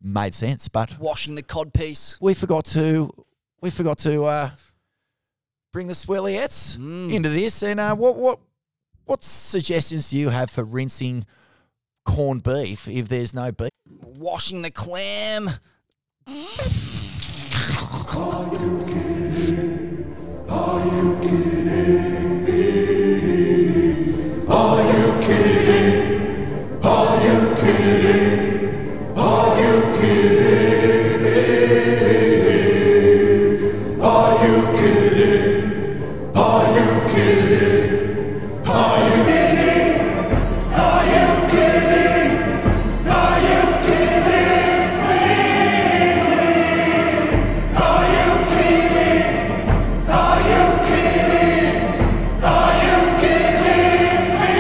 made sense, but washing the cod piece. We forgot to bring the Swelliettes into this. And what suggestions do you have for rinsing corned beef if there's no beef? Washing the clam.